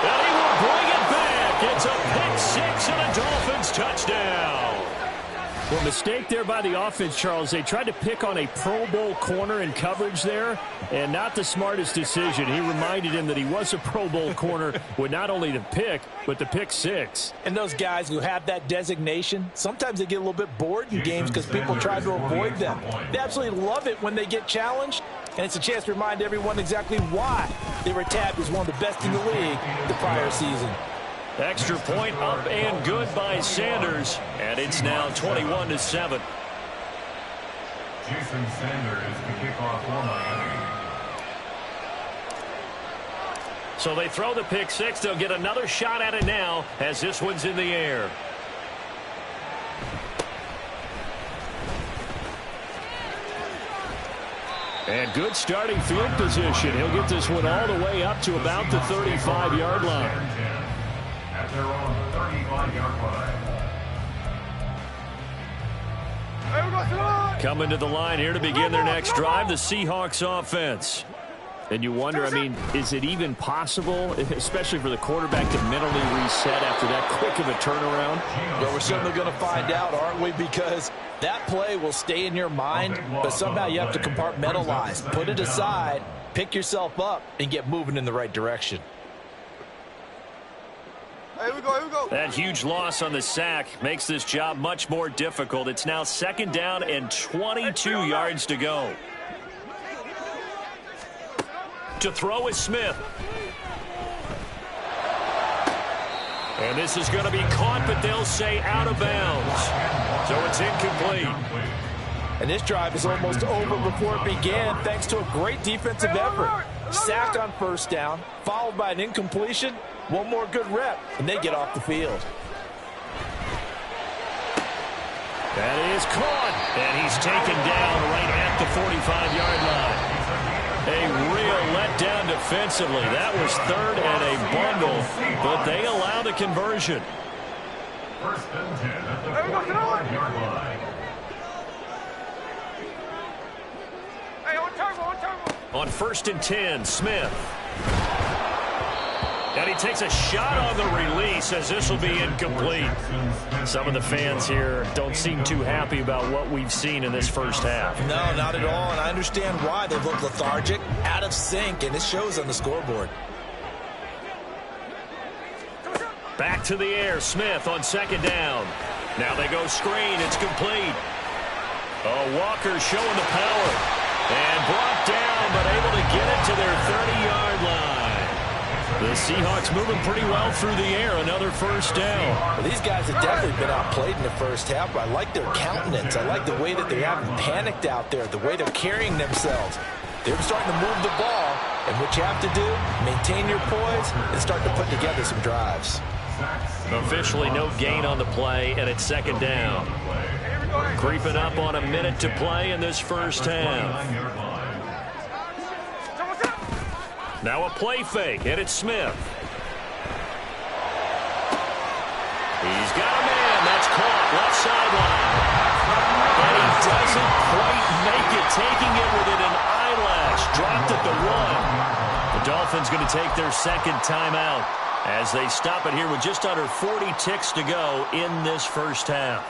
And he will bring it back. It's a pick 6 and a Dolphins touchdown. Well, mistake there by the offense, Charles. They tried to pick on a Pro Bowl corner in coverage there, and not the smartest decision. He reminded him that he was a Pro Bowl corner with not only the pick, but the pick 6. And those guys who have that designation, sometimes they get a little bit bored in games because people try to avoid them. They absolutely love it when they get challenged, and it's a chance to remind everyone exactly why they were tabbed as one of the best in the league the prior season. Extra point up and good by Sanders, and it's now 21-7. Jason Sanders to kick off for Miami. So they throw the pick 6. They'll get another shot at it now as this one's in the air. And good starting field position. He'll get this one all the way up to about the 35-yard line. At their own 35-yard line. Coming to the line here to begin their next drive, the Seahawks offense. And you wonder, I mean, is it even possible, especially for the quarterback, to mentally reset after that quick of a turnaround? Well, we're certainly going to find out, aren't we? Because that play will stay in your mind, but somehow you have to compartmentalize. Put it aside, pick yourself up, and get moving in the right direction. Here we go. That huge loss on the sack makes this job much more difficult. It's now second down and 22 yards to go. To throw is Smith. And this is going to be caught, but they'll say out of bounds. So it's incomplete. And this drive is almost over before it began, thanks to a great defensive effort. Sack on first down, followed by an incompletion. One more good rep, and they get off the field. That is caught, and he's taken down right at the 45-yard line. A real letdown defensively. That was third and a bundle, but they allow the conversion. First and 10 at the 45-yard line. Hey, on turbo. On first and 10, Smith. And he takes a shot on the release as this will be incomplete. Some of the fans here don't seem too happy about what we've seen in this first half. No, not at all, and I understand why. They've looked lethargic, out of sync, and it shows on the scoreboard. Back to the air, Smith on second down. Now they go screen, it's complete. Oh, Walker showing the power. And brought down, but able to get it to their 30-yard line. The Seahawks moving pretty well through the air. Another first down. Well, these guys have definitely been outplayed in the first half, but I like their countenance. I like the way that they haven't panicked out there, the way they're carrying themselves. They're starting to move the ball, and what you have to do, maintain your poise and start to put together some drives. Officially no gain on the play, and it's second down. Creeping up on a minute to play in this first half. Now a play fake, and it's Smith. He's got a man. That's caught. Left sideline. And he doesn't quite make it, taking it within an eyelash. Dropped at the 1. The Dolphins going to take their second timeout as they stop it here with just under 40 ticks to go in this first half.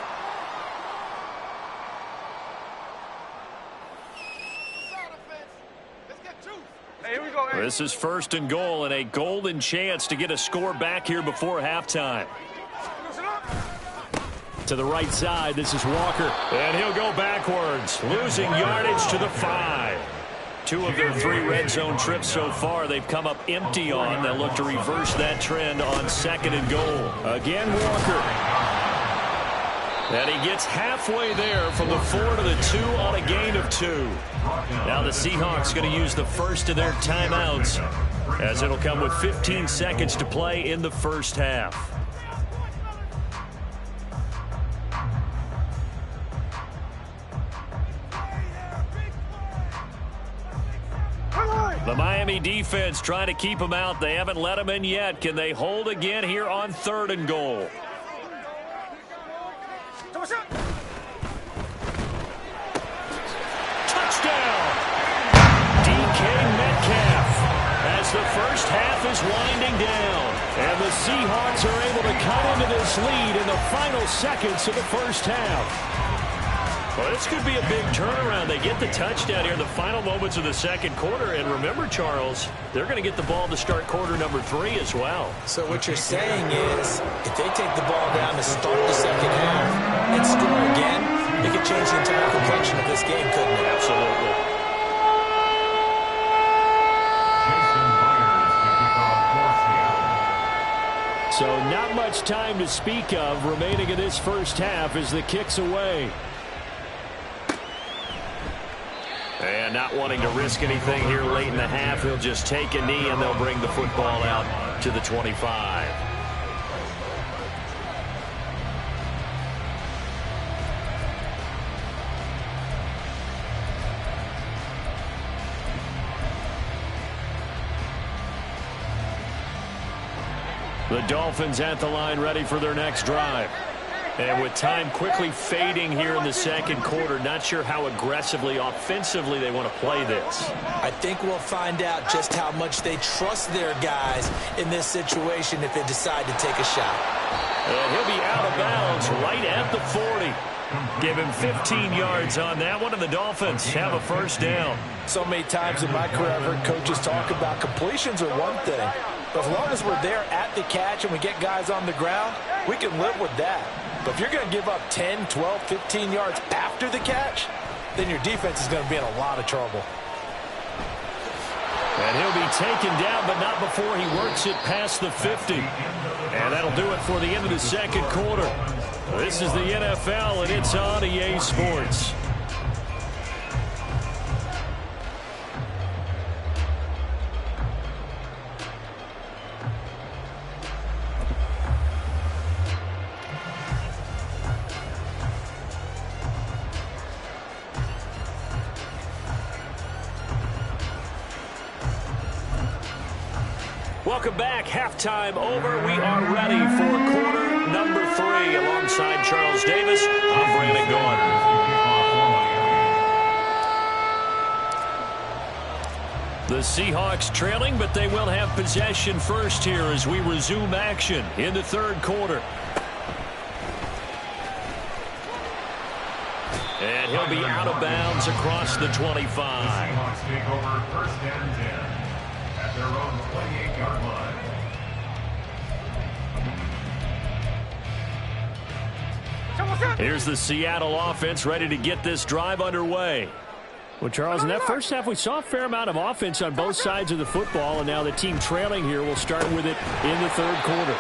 This is first and goal and a golden chance to get a score back here before halftime. To the right side, this is Walker. And he'll go backwards, losing yardage to the 5. 2 of their 3 red zone trips so far they've come up empty on. They'll look to reverse that trend on second and goal. Again, Walker. And he gets halfway there from the 4 to the 2 on a gain of 2. Now the Seahawks going to use the first of their timeouts as it'll come with 15 seconds to play in the first half. The Miami defense trying to keep them out. They haven't let them in yet. Can they hold again here on third and goal? Touchdown! DK Metcalf as the first half is winding down. And the Seahawks are able to cut into this lead in the final seconds of the first half. Well, this could be a big turnaround. They get the touchdown here in the final moments of the second quarter. And remember, Charles, they're going to get the ball to start quarter number 3 as well. So what you're saying is, if they take the ball down to start the second half and score again, it could change the entire complexion of this game, couldn't it? Absolutely. So not much time to speak of remaining in this first half as the kick's away. And not wanting to risk anything here late in the half, he'll just take a knee and they'll bring the football out to the 25. The Dolphins at the line ready for their next drive. And with time quickly fading here in the second quarter, not sure how aggressively, offensively they want to play this. I think we'll find out just how much they trust their guys in this situation if they decide to take a shot. And he'll be out of bounds right at the 40. Give him 15 yards on that one, and the Dolphins have a first down. So many times in my career I've heard coaches talk about completions are one thing, but as long as we're there at the catch and we get guys on the ground, we can live with that. But if you're going to give up 10, 12, 15 yards after the catch, then your defense is going to be in a lot of trouble. And he'll be taken down, but not before he works it past the 50. And that'll do it for the end of the second quarter. This is the NFL, and it's on EA Sports. Welcome back. Halftime over. We are ready for quarter number 3. Alongside Charles Davis, I'm Brandon Gordon. The Seahawks trailing, but they will have possession first here as we resume action in the third quarter. And he'll be out of bounds across the 25. Seahawks take over first and 10 at their own 28-yard line. Here's the Seattle offense ready to get this drive underway. Well, Charles, in that first half, we saw a fair amount of offense on both sides of the football, and now the team trailing here will start with it in the third quarter.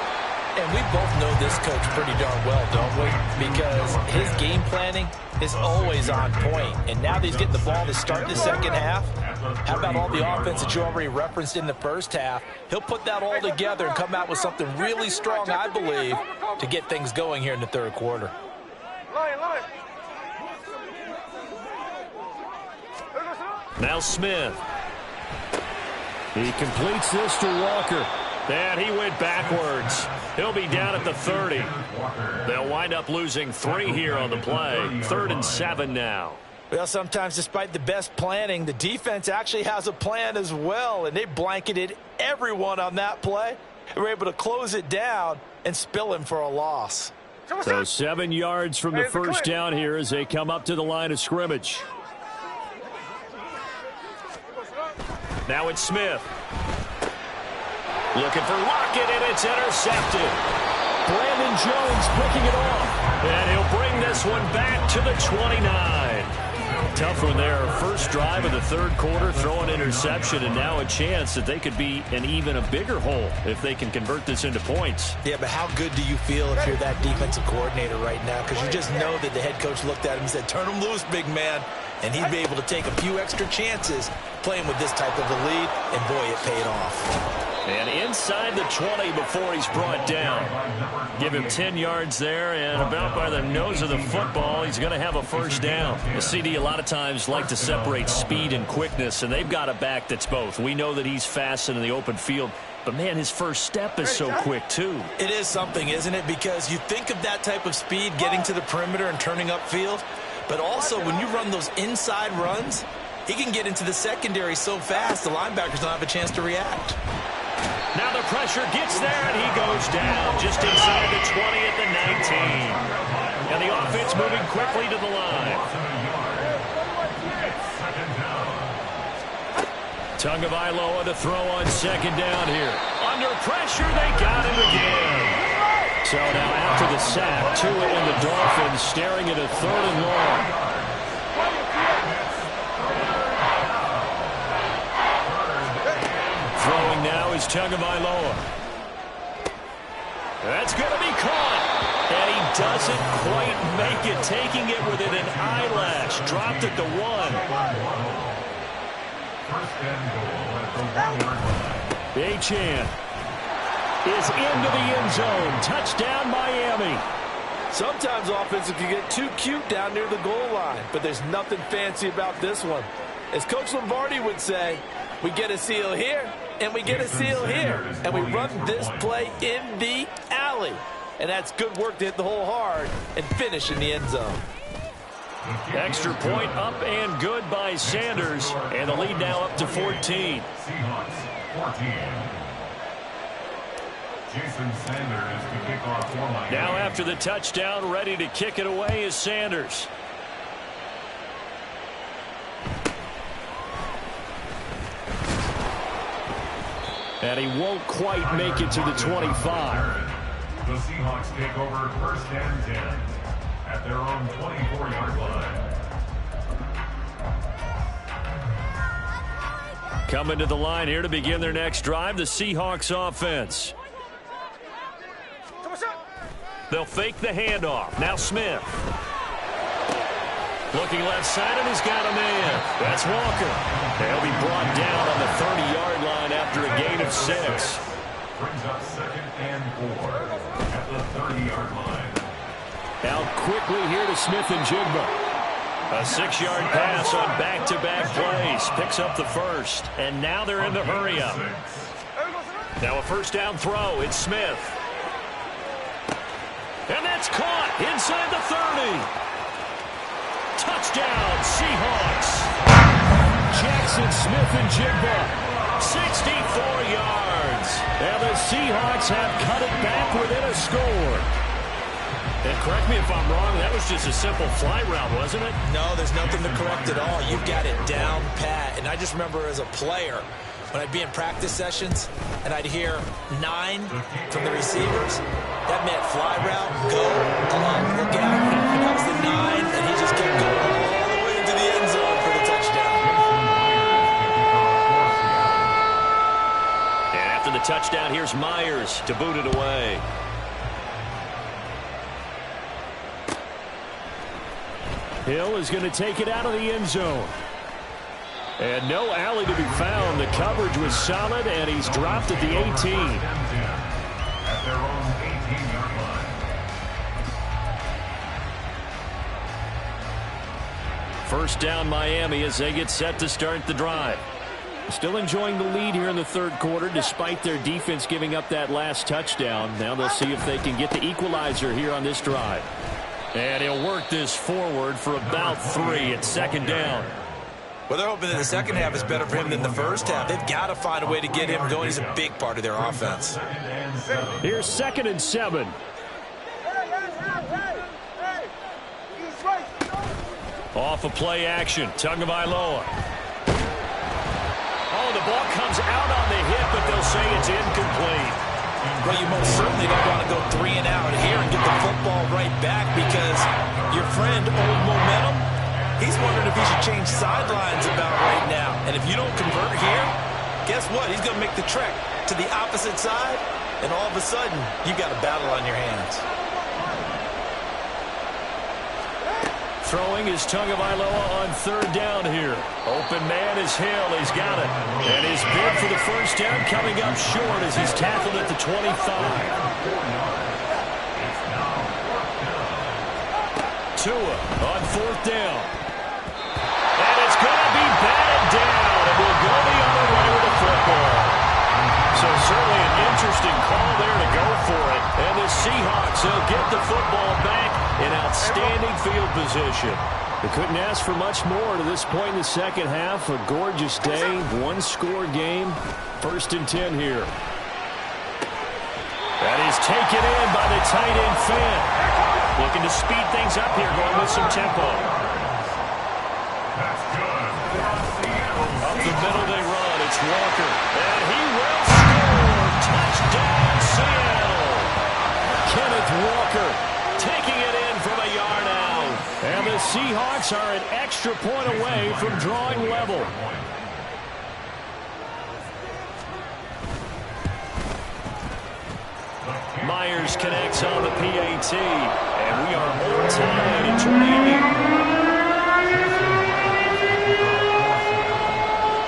And we both know this coach pretty darn well, don't we? Because his game planning is always on point. And now that he's getting the ball to start the second half, how about all the offense that you already referenced in the first half? He'll put that all together and come out with something really strong, I believe, to get things going here in the third quarter. Now Smith. He completes this to Walker. And he went backwards. He'll be down at the 30. They'll wind up losing 3 here on the play. 3rd and 7 now. Well, sometimes despite the best planning, the defense actually has a plan as well, and they blanketed everyone on that play. They were able to close it down and spill him for a loss. So 7 yards from the first down here as they come up to the line of scrimmage. Now it's Smith. Looking for Lockett, and it's intercepted. Brandon Jones picking it off. And he'll bring this one back to the 29. Tough one there. First drive of the third quarter, throw an interception, and now a chance that they could be in even a bigger hole if they can convert this into points. Yeah, but how good do you feel if you're that defensive coordinator right now? Because you just know that the head coach looked at him and said, turn him loose, big man. And he'd be able to take a few extra chances playing with this type of a lead, and boy, it paid off. And inside the 20 before he's brought down. Give him 10 yards there, and about by the nose of the football, he's going to have a first down. The CD a lot of times like to separate speed and quickness, and they've got a back that's both. We know that he's fast in the open field, but, man, his first step is so quick, too. It is something, isn't it? Because you think of that type of speed getting to the perimeter and turning upfield, but also when you run those inside runs, he can get into the secondary so fast the linebackers don't have a chance to react. Now the pressure gets there, and he goes down just inside the 20 at the 19. And the offense moving quickly to the line. Tagovailoa to throw on second down here. Under pressure, they got him again. So now after the sack, Tua and the Dolphins staring at a 3rd and long. Throwing now is Tagovailoa. That's going to be caught. And he doesn't quite make it, taking it within an eyelash. Dropped at the 1. Achane is into the end zone. Touchdown, Miami. Sometimes offenses can get too cute down near the goal line, but there's nothing fancy about this one. As Coach Lombardi would say, we get a seal here, and we get a seal here, and we run this play in the alley. And that's good work to hit the hole hard and finish in the end zone. Extra point up and good by Sanders, and the lead now up to 14. Seahawks 14. Jason Sanders to kick off for Miami. Now after the touchdown, ready to kick it away is Sanders. And he won't quite make it to the 25. The Seahawks take over 1st and 10 at their own 24-yard line. Coming to the line here to begin their next drive, the Seahawks offense. They'll fake the handoff. Now Smith. Looking left side, and he's got a man. That's Walker. They'll be brought down on the 30-yard line after a gain of 6. Brings up 2nd and 4 at the 30-yard line. Out quickly here to Smith and Jigba. A 6-yard pass on back-to-back plays. Picks up the first. And now they're in the hurry-up. Now a first down throw. It's Smith. And that's caught inside the 30. Touchdown, Seahawks. Jackson Smith and Jigba. 64 yards. And the Seahawks have cut it back within a score. And correct me if I'm wrong, that was just a simple fly route, wasn't it? No, there's nothing to correct at all. You've got it down pat. And I just remember as a player, when I'd be in practice sessions and I'd hear 9 from the receivers, that meant fly route, go, look out. And that was the 9, and he just kept going all the way into the end zone for the touchdown. touchdown. Here's Myers to boot it away. Hill is going to take it out of the end zone. And no alley to be found. The coverage was solid, and he's dropped at the 18. At their own 18-yard line. First down Miami as they get set to start the drive. Still enjoying the lead here in the third quarter despite their defense giving up that last touchdown. Now they'll see if they can get the equalizer here on this drive. And he'll work this forward for about 3. It's second down. Well, they're hoping that the second half is better for him than the first half. They've got to find a way to get him going. He's a big part of their offense. Here's 2nd and 7. Off of play action. Tagovailoa. Oh, the ball comes out on the hit, but they'll say it's incomplete. Well, you most certainly don't want to go 3 and out here and get the football right back because your friend, Old Momentum, he's wondering if he should change sidelines about right now. And if you don't convert here, guess what? He's going to make the trek to the opposite side, and all of a sudden, you've got a battle on your hands. Throwing is Tagovailoa on 3rd down here. Open man is Hill. He's got it. And his bid for the first down coming up short as he's tackled at the 25. Tua on 4th down. And it's going to be batted down. And we'll go the other way with the football. So certainly an interesting call there to go for it. And the Seahawks will get the football back in outstanding field position. They couldn't ask for much more to this point in the second half. A gorgeous day, 1-score game. 1st and 10 here. That is taken in by the tight end Fant. Looking to speed things up here, going with some tempo. Up the middle they run. It's Walker. And he will score. Touchdown, Seattle. Kenneth Walker taking it in from a yard out. And the Seahawks are an extra point away from drawing level. Myers connects on the PAT. And we are all tied at 28.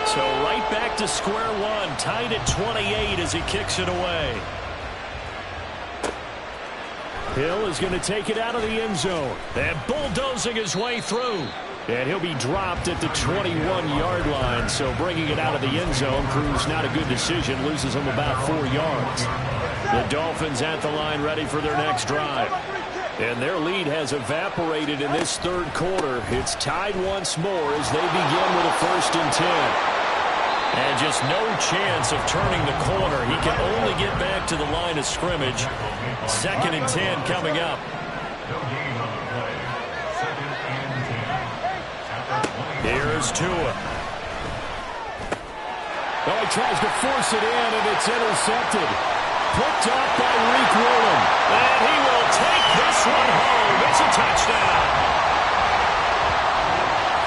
So right back to square one. Tied at 28 as he kicks it away. Hill is going to take it out of the end zone. And bulldozing his way through. And he'll be dropped at the 21-yard line. So bringing it out of the end zone proves not a good decision. Loses him about 4 yards. The Dolphins at the line ready for their next drive. And their lead has evaporated in this third quarter. It's tied once more as they begin with a 1st and 10. And just no chance of turning the corner. He can only get back to the line of scrimmage. 2nd and 10 coming up. Here's Tua. Oh, he tries to force it in, and it's intercepted. Picked up by Reek Woolen. And he will take this one home. It's a touchdown.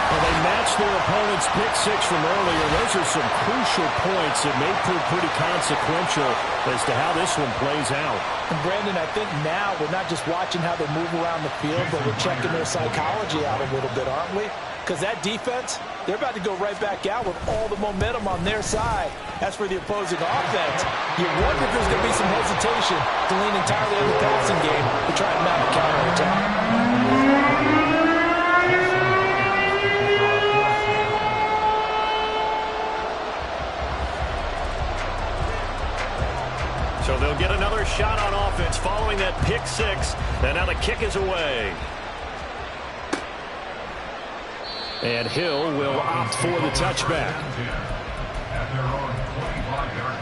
Well, they matched their opponent's pick 6 from earlier. Those are some crucial points that may prove pretty consequential as to how this one plays out. And Brandon, I think now we're not just watching how they move around the field, but we're checking their psychology out a little bit, aren't we? Because that defense, they're about to go right back out with all the momentum on their side. As for the opposing offense, you wonder if there's going to be some hesitation to lean entirely on the passing game to try and mount a counterattack. So they'll get another shot on offense following that pick 6. And now the kick is away. And Hill will opt for the touchback. At their own 25-yard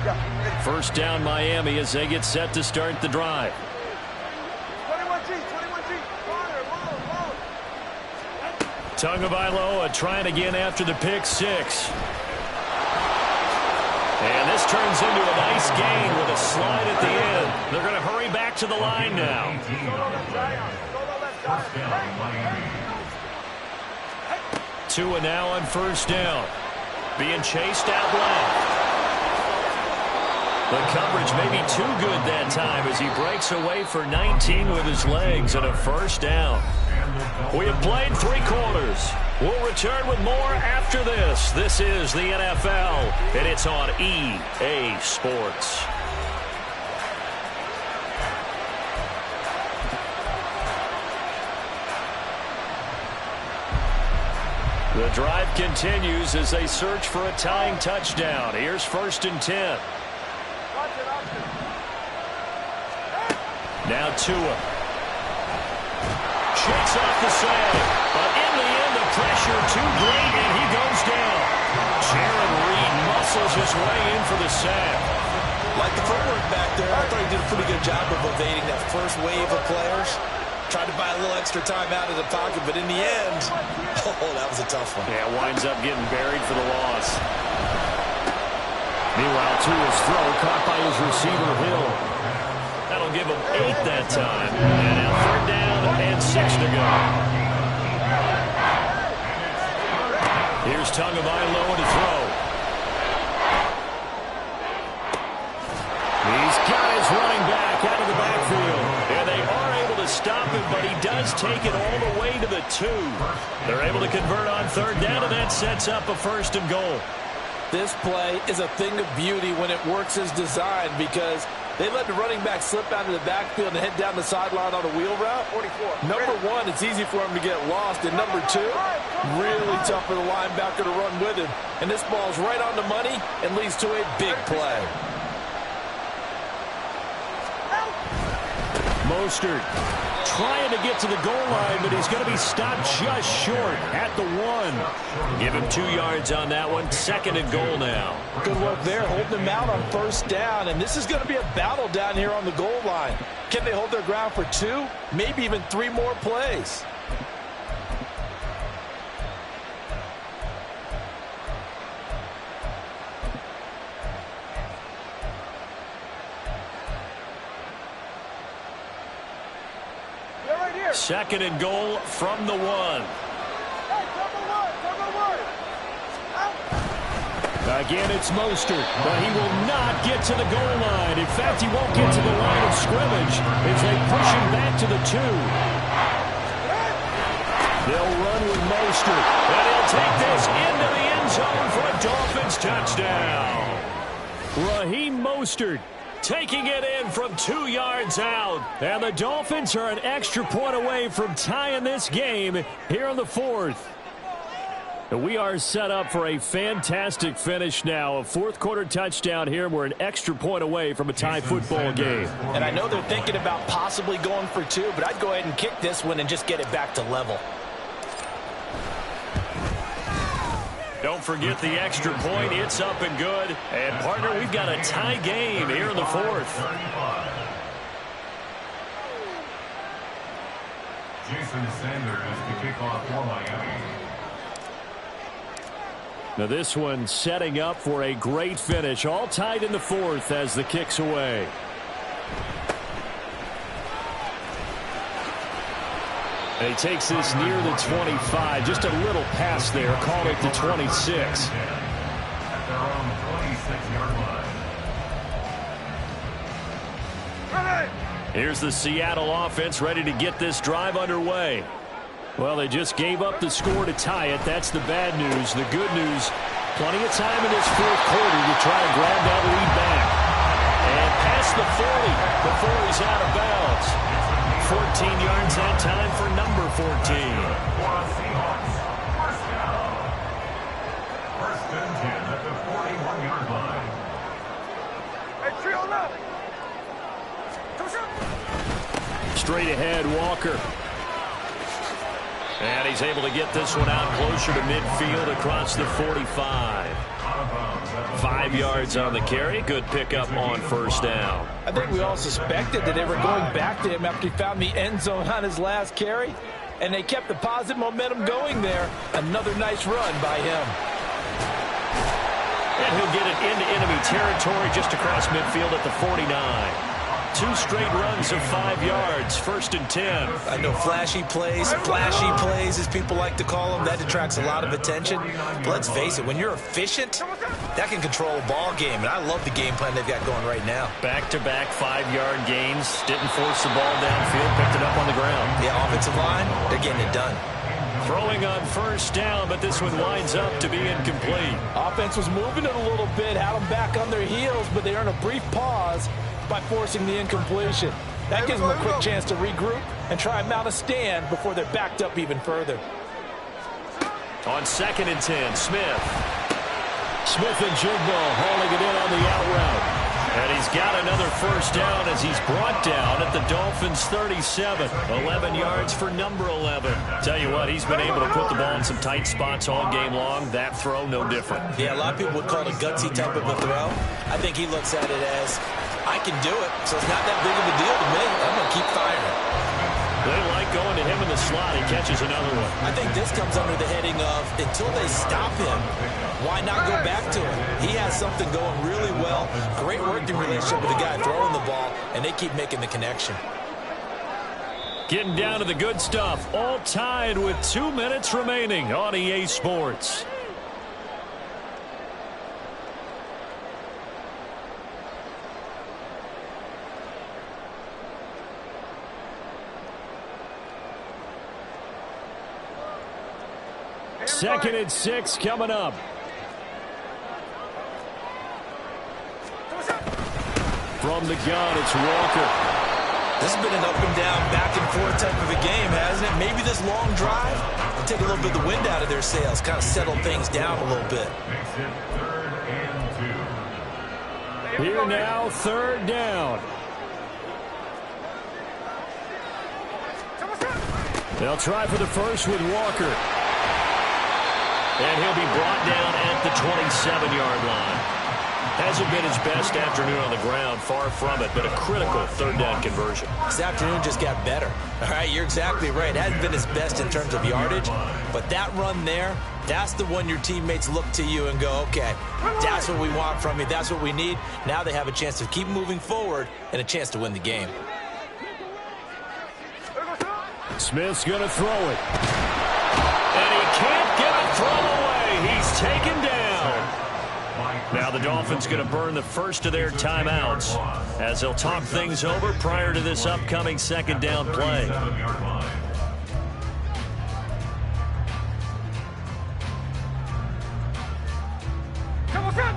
line. First down Miami as they get set to start the drive. 21G. Tagovailoa trying again after the pick 6. And this turns into a nice gain with a slide at the end. They're going to hurry back to the line now. Tua now on first down. Being chased out left. The coverage may be too good that time as he breaks away for 19 with his legs and a first down. We have played 3 quarters. We'll return with more after this. This is the NFL, and it's on EA Sports. The drive continues as they search for a tying touchdown. Here's 1st and 10. Now Tua. Shakes off the save. But in the end, the pressure too great, and he goes down. Jaron Reed muscles his way in for the sack. Like the footwork back there, I thought he did a pretty good job of evading that first wave of players. Tried to buy a little extra time out of the pocket, but in the end, oh, that was a tough one. Yeah, winds up getting buried for the loss. Meanwhile, Tua's throw caught by his receiver, Hill. That'll give him 8 that time. And now 3rd down and 6 to go. Here's Tagovailoa to throw. He's got his running back out of the backfield. And they are able to stop him, but he does take it all the way to the 2. They're able to convert on 3rd down, and that sets up a 1st and goal. This play is a thing of beauty when it works as designed because they let the running back slip out of the backfield and head down the sideline on a wheel route. 44. Number 1, it's easy for him to get lost. And number 2, really tough for the linebacker to run with him. And this ball's right on the money and leads to a big play. Mostert trying to get to the goal line, but he's going to be stopped just short at the 1. Give him 2 yards on that one. 2nd and goal now. Good work there, holding him out on 1st down. And this is going to be a battle down here on the goal line. Can they hold their ground for 2, maybe even 3 more plays? Here. 2nd and goal from the 1. Hey, double one. Out. Again, it's Mostert, but he will not get to the goal line. In fact, he won't get to the line of scrimmage as they push him back to the 2. They'll run with Mostert, and he'll take this into the end zone for a Dolphins touchdown. Raheem Mostert taking it in from 2 yards out. And the Dolphins are an extra point away from tying this game here in the 4th. We are set up for a fantastic finish now. A 4th quarter touchdown here. We're an extra point away from a tie football game. And I know they're thinking about possibly going for 2, but I'd go ahead and kick this one and just get it back to level. Don't forget the extra point. It's up and good. And, partner, we've got a tie game here in the 4th. Jason Sanders to kick off for Miami. Now this one setting up for a great finish. All tied in the 4th as the kick's away. And he takes this near the 25. Just a little pass there. Called it the 26. At their own 26-yard line. Here's the Seattle offense ready to get this drive underway. Well, they just gave up the score to tie it. That's the bad news. The good news, plenty of time in this 4th quarter to try and grab that lead back. And past the 40 before he's out of bounds. 14 yards that time for number 14. Seahawks. First down. 1st and 10 at the 41-yard line. Hey, trio left. Straight ahead, Walker. And he's able to get this one out closer to midfield across the 45. 5 yards on the carry. Good pickup on 1st down. I think we all suspected that they were going back to him after he found the end zone on his last carry. And they kept the positive momentum going there. Another nice run by him. And he'll get it into enemy territory just across midfield at the 49. 2 straight runs of 5 yards. 1st and 10. I know flashy plays, flashy plays, as people like to call them, that attracts a lot of attention. But let's face it, when you're efficient, that can control a ball game. And I love the game plan they've got going right now. Back-to-back 5-yard gains. Didn't force the ball downfield. Picked it up on the ground. The offensive line, they're getting it done. Throwing on 1st down, but this one winds up to be incomplete. Offense was moving it a little bit, had them back on their heels, but they earned a brief pause by forcing the incompletion. That gives them a quick chance to regroup and try and mount a stand before they're backed up even further. On 2nd and 10, Smith. Smith and Jigbo hauling it in on the out route. And he's got another 1st down as he's brought down at the Dolphins' 37. 11 yards for number 11. Tell you what, he's been able to put the ball in some tight spots all game long. That throw, no different. Yeah, a lot of people would call it a gutsy type of a throw. I think he looks at it as, I can do it, so it's not that big of a deal to me. I'm going to keep firing. They like going to him in the slot. He catches another one. I think this comes under the heading of, until they stop him, why not go back to him? He has something going really well. Great working relationship with the guy throwing the ball, and they keep making the connection. Getting down to the good stuff. All tied with 2 minutes remaining on EA Sports. Second and 6 coming up. From the gun, it's Walker. This has been an up and down, back and forth type of a game, hasn't it? Maybe this long drive will take a little bit of the wind out of their sails, kind of settle things down a little bit. Makes it 3rd and 2. Here now, 3rd down. They'll try for the first with Walker. And he'll be brought down at the 27-yard line. Hasn't been his best afternoon on the ground, far from it, but a critical 3rd down conversion. This afternoon just got better. All right, you're exactly right. It hasn't been his best in terms of yardage, but that run there, that's the one your teammates look to you and go, okay, that's what we want from you. That's what we need. Now they have a chance to keep moving forward and a chance to win the game. Smith's going to throw it. And he can't get a throw away. He's taken down. Now the Dolphins going to burn the first of their timeouts as they'll talk things over prior to this upcoming 2nd down play. Come on, come.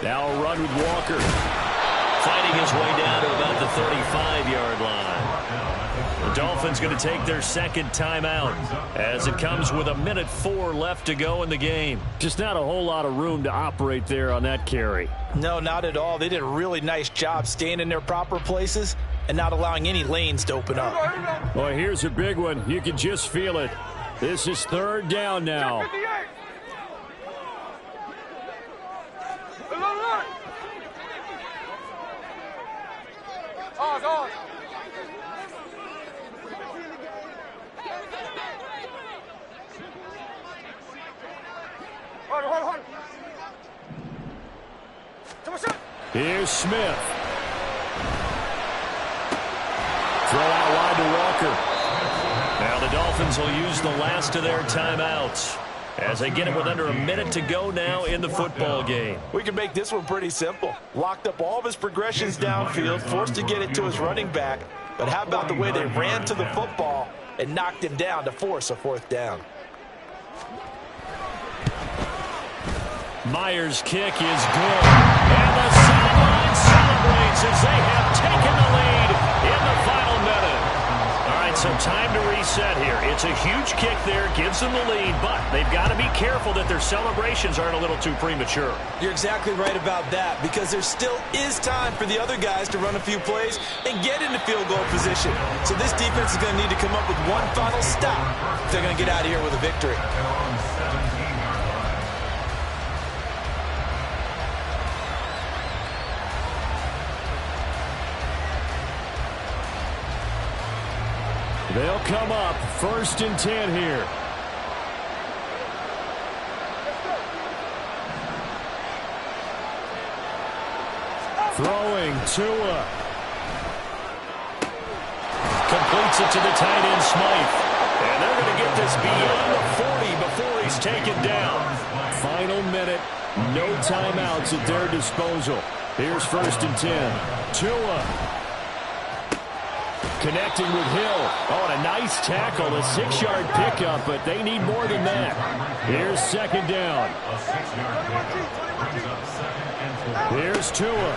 Now a run with Walker. Fighting his way down to about the 35-yard line. The Dolphins going to take their 2nd timeout as it comes with 1:04 left to go in the game. Just not a whole lot of room to operate there on that carry. No, not at all. They did a really nice job staying in their proper places and not allowing any lanes to open up. Well, here's a big one. You can just feel it. This is 3rd down now. 58. Ours. Hold. Here's Smith. Throw out wide to Walker. Now the Dolphins will use the last of their timeouts as they get it with under a minute to go now in the football game. We can make this one pretty simple. Locked up all of his progressions downfield, forced to get it to his running back. But how about the way they ran to the football and knocked him down to force a 4th down? Myers' kick is good. And the sideline celebrates as they have taken the lead in the final minute. All right, so time to reset here. It's a huge kick there, gives them the lead, but they've got to be careful that their celebrations aren't a little too premature. You're exactly right about that, because there still is time for the other guys to run a few plays and get into field goal position. So this defense is going to need to come up with one final stop if they're going to get out of here with a victory. They'll come up 1st and 10 here. Throwing Tua. Completes it to the tight end Smythe. And they're going to get this beyond the 40 before he's taken down. Final minute. No timeouts at their disposal. Here's 1st and 10. Tua. Connecting with Hill. Oh, and a nice tackle. A 6-yard pickup, but they need more than that. Here's 2nd down. Here's Tua.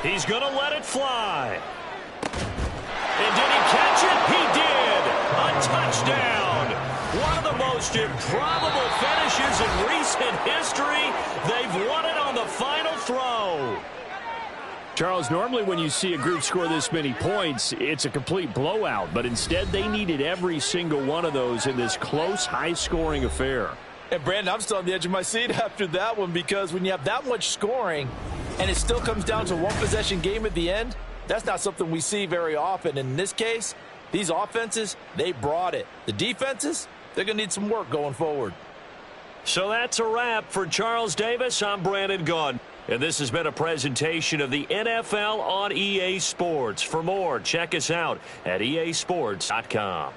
He's going to let it fly. And did he catch it? He did. A touchdown. One of the most improbable finishes in recent history. They've won it on the final throw. Charles, normally when you see a group score this many points, it's a complete blowout. But instead, they needed every single one of those in this close, high-scoring affair. And, Brandon, I'm still on the edge of my seat after that one because when you have that much scoring and it still comes down to one-possession game at the end, that's not something we see very often. And in this case, these offenses, they brought it. The defenses, they're going to need some work going forward. So that's a wrap for Charles Davis. I'm Brandon Gaudin. And this has been a presentation of the NFL on EA Sports. For more, check us out at easports.com.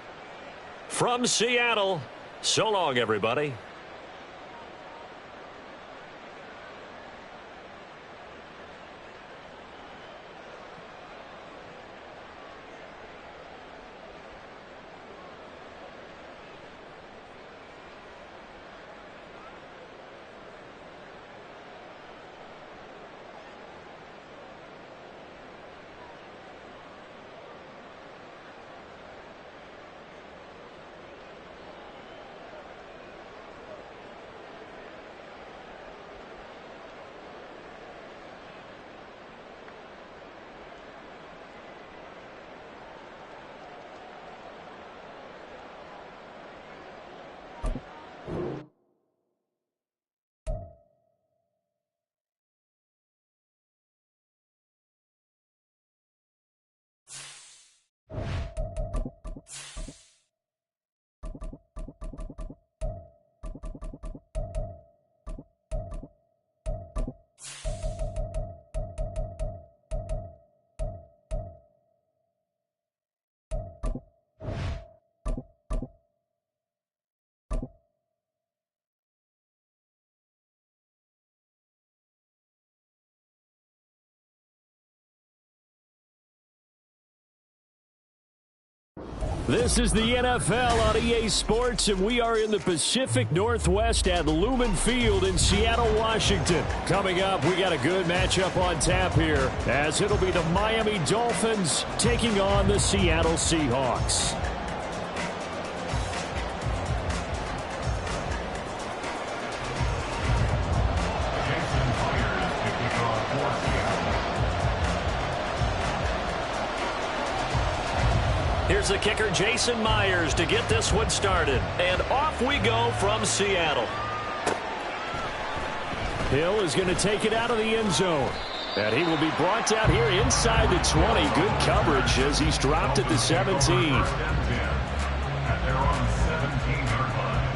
From Seattle, so long, everybody. This is the NFL on EA Sports, and we are in the Pacific Northwest at Lumen Field in Seattle, Washington. Coming up, we got a good matchup on tap here, as it'll be the Miami Dolphins taking on the Seattle Seahawks. Here's the kicker, Jason Myers, to get this one started. And off we go from Seattle. Hill is going to take it out of the end zone. And he will be brought down here inside the 20. Good coverage as he's dropped at the 17. At their own 17-yard line.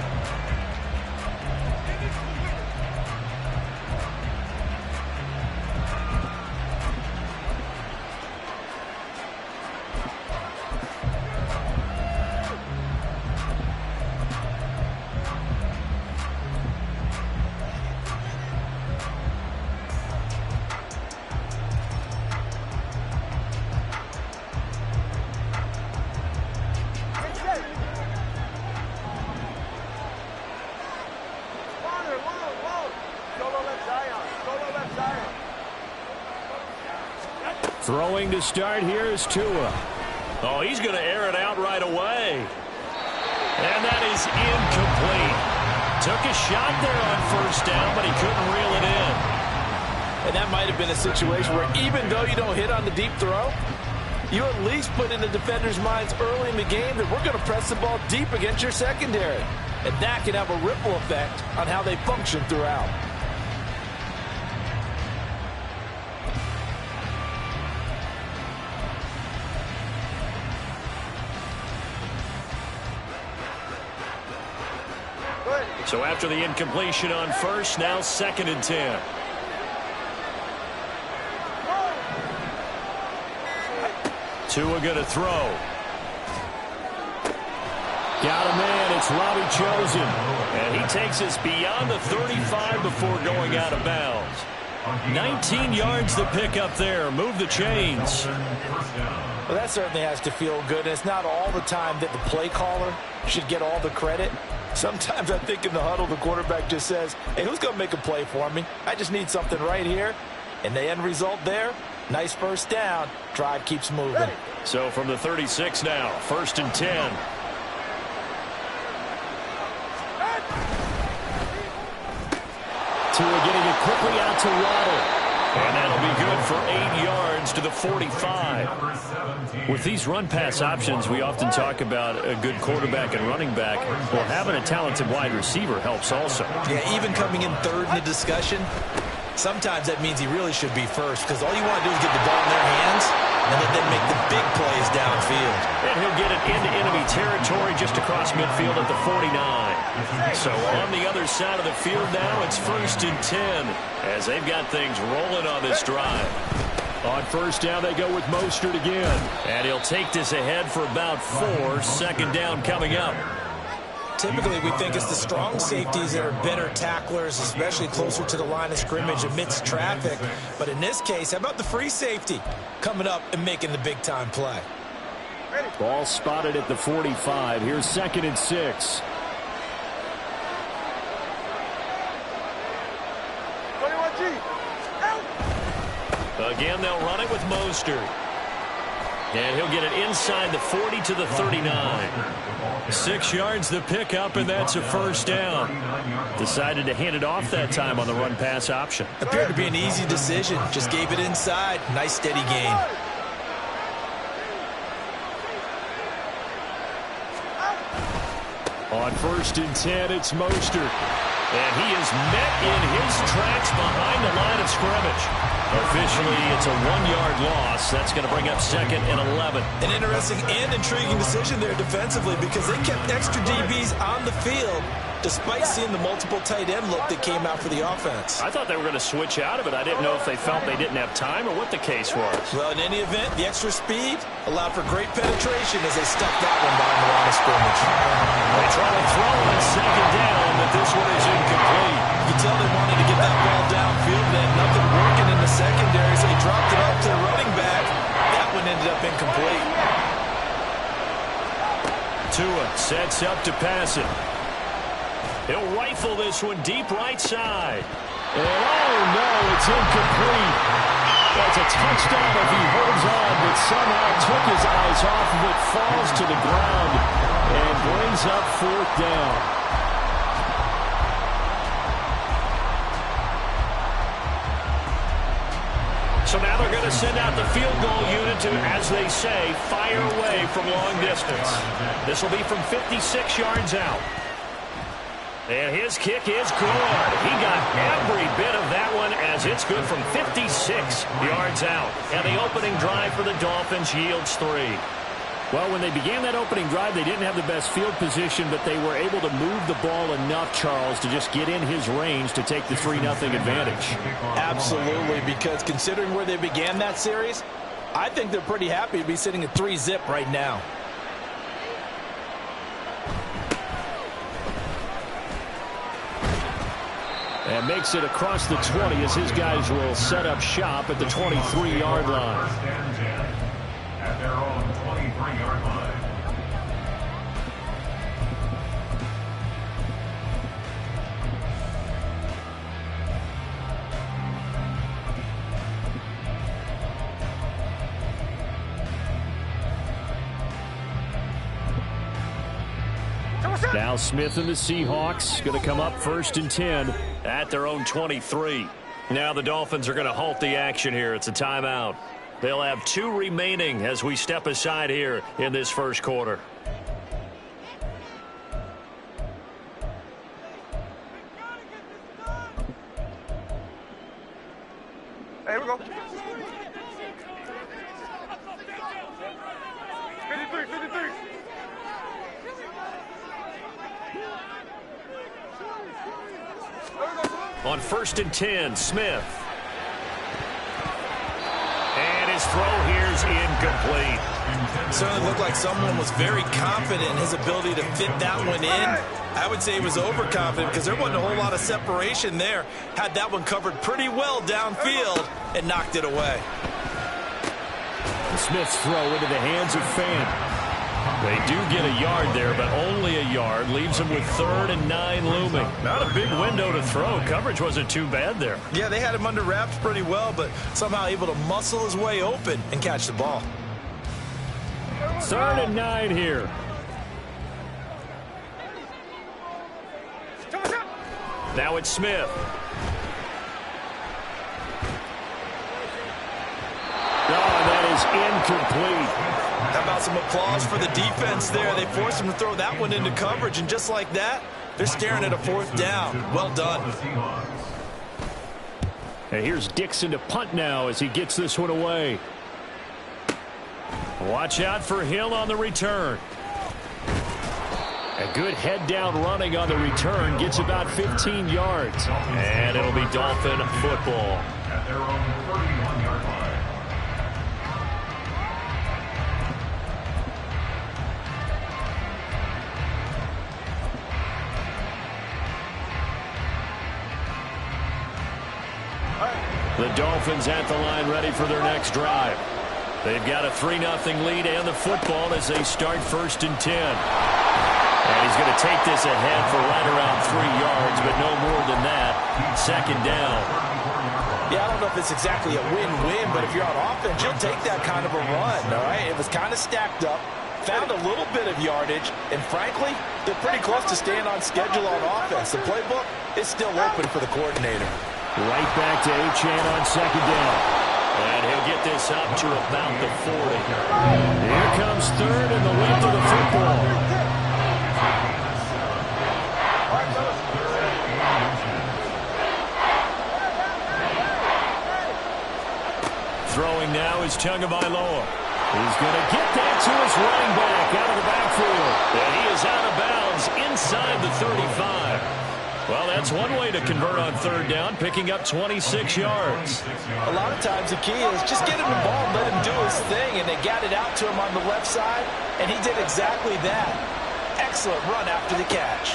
Throwing to start here is Tua. Oh, he's going to air it out right away. And that is incomplete. Took a shot there on first down, but he couldn't reel it in. And that might have been a situation where even though you don't hit on the deep throw, you at least put in the defenders' minds early in the game that we're going to press the ball deep against your secondary. And that can have a ripple effect on how they function throughout. So after the incompletion on first, now 2nd and 10. Tua going to throw. Got a man. It's Robbie Chosen. And he takes us beyond the 35 before going out of bounds. 19 yards to pick up there. Move the chains. Well, that certainly has to feel good. And it's not all the time that the play caller should get all the credit. Sometimes I think in the huddle, the quarterback just says, hey, who's going to make a play for me? I just need something right here. And the end result there, nice first down. Drive keeps moving. So from the 36 now, 1st and 10. Tua getting it quickly out to Waddle. And that'll be good for 8 yards to the 45. With these run-pass options, we often talk about a good quarterback and running back. Well, having a talented wide receiver helps also. Yeah, even coming in third in the discussion, sometimes that means he really should be first because all you want to do is get the ball in their hands and let them make the big plays downfield. And he'll get it into enemy territory just across midfield at the 49. So on the other side of the field now, it's 1st and 10 as they've got things rolling on this drive. On first down, they go with Mostert again. And he'll take this ahead for about 4. 2nd down coming up. Typically, we think it's the strong safeties that are better tacklers, especially closer to the line of scrimmage amidst traffic. But in this case, how about the free safety coming up and making the big-time play? Ball spotted at the 45. Here's 2nd and 6. Again, they'll run it with Mostert. And he'll get it inside the 40 to the 39. 6 yards to pick up, and that's a first down. Decided to hand it off that time on the run-pass option. Appeared to be an easy decision. Just gave it inside. Nice, steady gain. On 1st and 10, it's Mostert. And he is met in his tracks behind the line of scrimmage. Officially, it's a 1-yard loss. That's going to bring up 2nd and 11. An interesting and intriguing decision there defensively because they kept extra DBs on the field despite seeing the multiple tight end look that came out for the offense. I thought they were going to switch out of it. I didn't know if they felt they didn't have time or what the case was. Well, in any event, the extra speed allowed for great penetration as they stuck that one behind the line of scrimmage. They try to throw on 2nd down, but this one is incomplete. You can tell they wanted to get that ball downfield, but had nothing working in the secondary, so he dropped it off to the running back. That one ended up incomplete. Tua sets up to pass it. He'll rifle this one deep right side. And oh no, it's incomplete. That's a touchdown if he holds on, but somehow took his eyes off of it, falls to the ground, and brings up 4th down. So now they're going to send out the field goal unit to, as they say, fire away from long distance. This will be from 56 yards out. And his kick is good. He got every bit of that one as it's good from 56 yards out. And the opening drive for the Dolphins yields 3. Well, when they began that opening drive, they didn't have the best field position, but they were able to move the ball enough, Charles, to just get in his range to take the 3-0 advantage. Absolutely, because considering where they began that series, I think they're pretty happy to be sitting at 3-zip right now. And makes it across the 20 as his guys will set up shop at the 23-yard line. At their own 23-yard line. Now Smith and the Seahawks going to come up 1st and 10 at their own 23. Now the Dolphins are going to halt the action here. It's a timeout. They'll have 2 remaining as we step aside here in this first quarter. Hey, here we go. 53. On 1st and 10, Smith. And his throw here is incomplete. Certainly looked like someone was very confident in his ability to fit that one in. I would say he was overconfident because there wasn't a whole lot of separation there. Had that one covered pretty well downfield and knocked it away. Smith's throw into the hands of Fan. They do get a yard there, but only a yard. Leaves them with 3rd and 9 looming. Not a big window to throw. Coverage wasn't too bad there. Yeah, they had him under wraps pretty well, but somehow able to muscle his way open and catch the ball. 3rd and 9 here. Now it's Smith. That is incomplete. How about some applause for the defense there? They forced him to throw that one into coverage, and just like that, they're staring at a 4th down. Well done. And here's Dixon to punt now as he gets this one away. Watch out for Hill on the return. A good head-down running on the return. Gets about 15 yards. And it'll be Dolphin football. At their own 31-yard line. The Dolphins at the line ready for their next drive. They've got a 3-0 lead and the football as they start 1st and 10. And he's going to take this ahead for right around 3 yards, but no more than that. 2nd down. Yeah, I don't know if it's exactly a win-win, but if you're on offense, you'll take that kind of a run, all right? It was kind of stacked up, found a little bit of yardage, and frankly, they're pretty close to staying on schedule on offense. The playbook is still open for the coordinator. Right back to Achane on 2nd down. And he'll get this up to about the 40. Here comes 3rd and the length of the football. Throwing now is Tagovailoa. He's going to get that to his running back out of the backfield. And he is out of bounds inside the 35. Well, that's one way to convert on 3rd down, picking up 26 yards. A lot of times the key is just get him the ball and let him do his thing, and they got it out to him on the left side, and he did exactly that. Excellent run after the catch.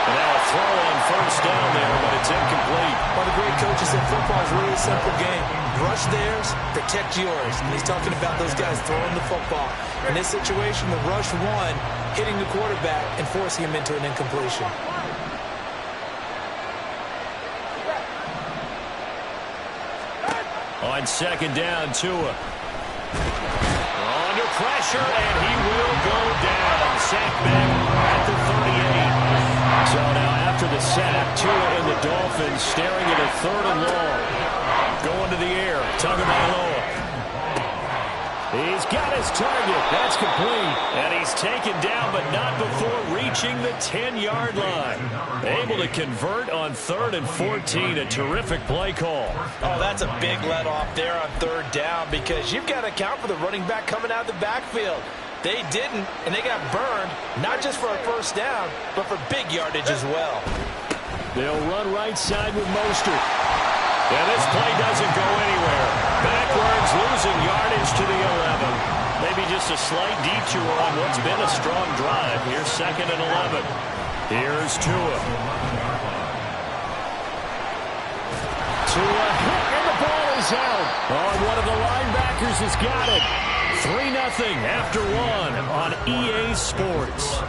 And now a throw on 1st down there, but it's incomplete. One of the great coaches said football is really a simple game. Rush theirs, protect yours. And he's talking about those guys throwing the football. In this situation, the rush one, hitting the quarterback and forcing him into an incompletion. On 2nd down, Tua. Under pressure, and he will go down. Sacked back at the 38. So now after the sack, Tua and the Dolphins staring at a 3rd and long. Going to the air, Tagovailoa. He's got his target. That's complete. And he's taken down, but not before reaching the 10-yard line. Able to convert on 3rd and 14. A terrific play call. Oh, that's a big let-off there on 3rd down because you've got to account for the running back coming out of the backfield. They didn't, and they got burned, not just for a 1st down, but for big yardage as well. They'll run right side with Mostert. And this play doesn't go anywhere. Backwards, losing yardage to the 11. Maybe just a slight detour on what's been a strong drive. Here's 2nd and 11. Here's Tua. Tua hit, and the ball is out. Oh, one of the linebackers has got it. 3-0 after 1 on EA Sports.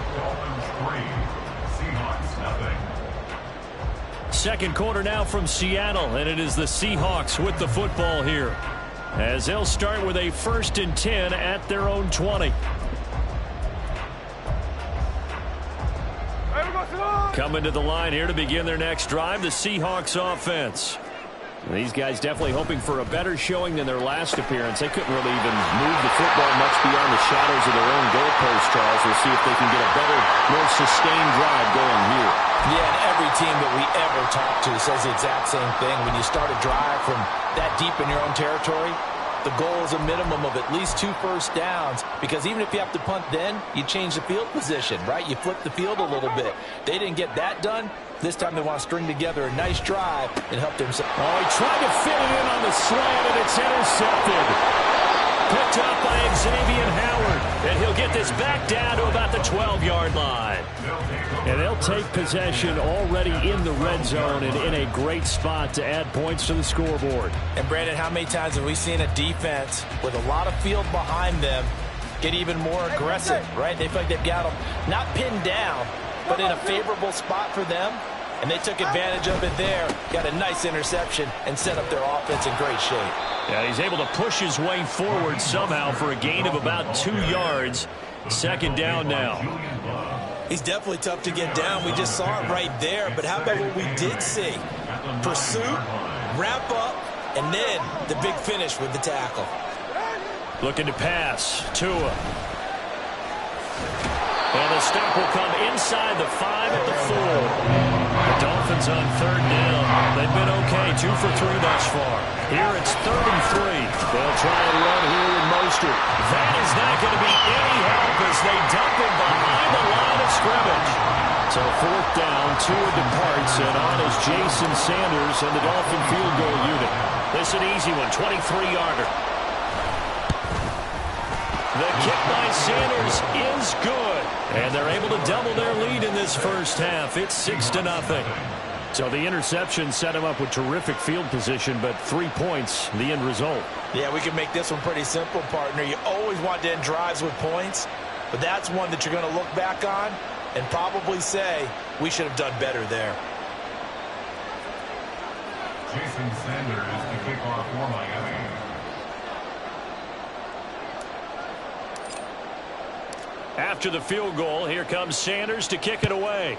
Second quarter now from Seattle, and it is the Seahawks with the football here, as they'll start with a 1st and 10 at their own 20. Coming to the line here to begin their next drive, the Seahawks offense. These guys definitely hoping for a better showing than their last appearance. They couldn't really even move the football much beyond the shadows of their own goalpost, Charles. We'll see if they can get a better, more sustained drive going here. Yeah, and every team that we ever talk to says the exact same thing. When you start a drive from that deep in your own territory, the goal is a minimum of at least 2 first downs, because even if you have to punt then, you change the field position, right? You flip the field a little bit. They didn't get that done. This time they want to string together a nice drive and help themselves. Oh, he tried to fit it in on the slant, and it's intercepted. Picked up by Xavier Howard, and he'll get this back down to about the 12-yard line. And they'll take possession already in the red zone and in a great spot to add points to the scoreboard. And, Brandon, how many times have we seen a defense with a lot of field behind them get even more aggressive, right? They feel like they've got them not pinned down, but in a favorable spot for them, and they took advantage of it there, got a nice interception, and set up their offense in great shape. Yeah, he's able to push his way forward somehow for a gain of about 2 yards. Second down now. He's definitely tough to get down. We just saw it right there. But how about what we did see? Pursuit, wrap up, and then the big finish with the tackle. Looking to pass. Tua. And the stop will come inside the 5 at the 4. The Dolphins on third down. They've been okay, 2 for 3 thus far. Here it's 3rd and 3. They'll try and run here with Mostert. That is not going to be any help as they dump him behind the line of scrimmage. So 4th down, Tua departs, and on is Jason Sanders and the Dolphin field goal unit. This is an easy one, 23-yarder. The kick by Sanders is good. And they're able to double their lead in this first half. It's 6-0. So the interception set him up with terrific field position, but 3 points, the end result. Yeah, we can make this one pretty simple, partner. You always want to end drives with points, but that's one that you're going to look back on and probably say, we should have done better there. Jason Sanders is the kickoff for Miami. After the field goal, here comes Sanders to kick it away.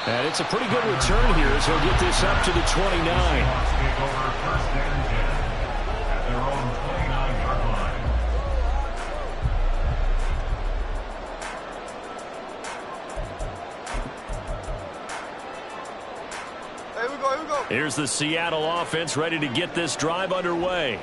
And it's a pretty good return here as he'll get this up to the 29. Here's the Seattle offense ready to get this drive underway.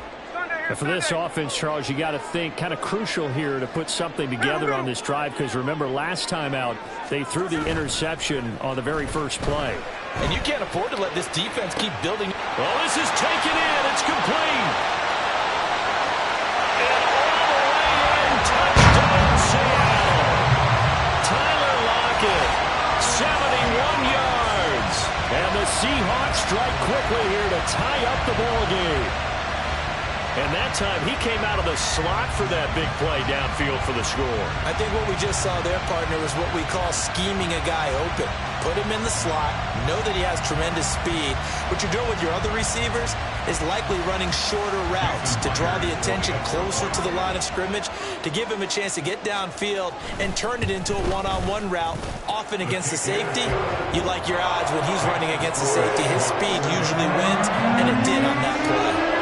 And for this offense, Charles, you got to think kind of crucial here to put something together on this drive, because remember last time out they threw the interception on the very first play. And you can't afford to let this defense keep building. Well, this is taken in. It's complete. And all the way in. Touchdown, Seattle. Tyler Lockett, 71 yards. And the Seahawks strike quickly here to tie up the ball game. And that time he came out of the slot for that big play downfield for the score. I think what we just saw there, partner, was what we call scheming a guy open. Put him in the slot, know that he has tremendous speed. What you're doing with your other receivers is likely running shorter routes to draw the attention closer to the line of scrimmage, to give him a chance to get downfield and turn it into a one-on-one route, often against the safety. You like your odds when he's running against the safety. His speed usually wins, and it did on that play.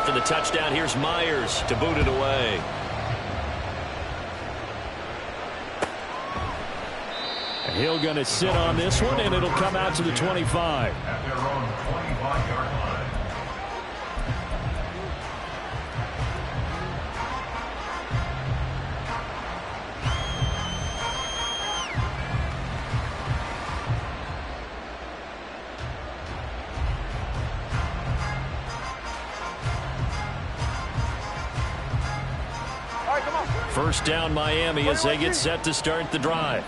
The touchdown, here's Myers to boot it away. And he'll going to sit on this one, and it'll come out to the 25. At their own 25-yard line. First down Miami as they get set to start the drive.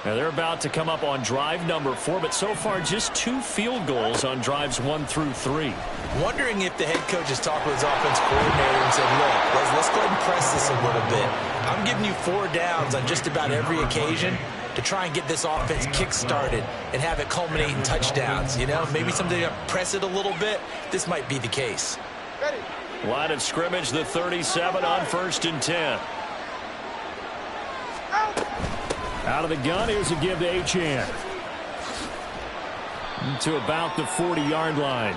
Now they're about to come up on drive number 4, but so far just 2 field goals on drives 1 through 3. Wondering if the head coach has talked with his offense coordinator and said, look, let's go ahead and press this a little bit. I'm giving you 4 downs on just about every occasion to try and get this offense kick-started and have it culminate in touchdowns. You know, maybe someday you press it a little bit. This might be the case. Line of scrimmage, the 37 on 1st and 10. Out of the gun, here's a give to Achane. To about the 40-yard line.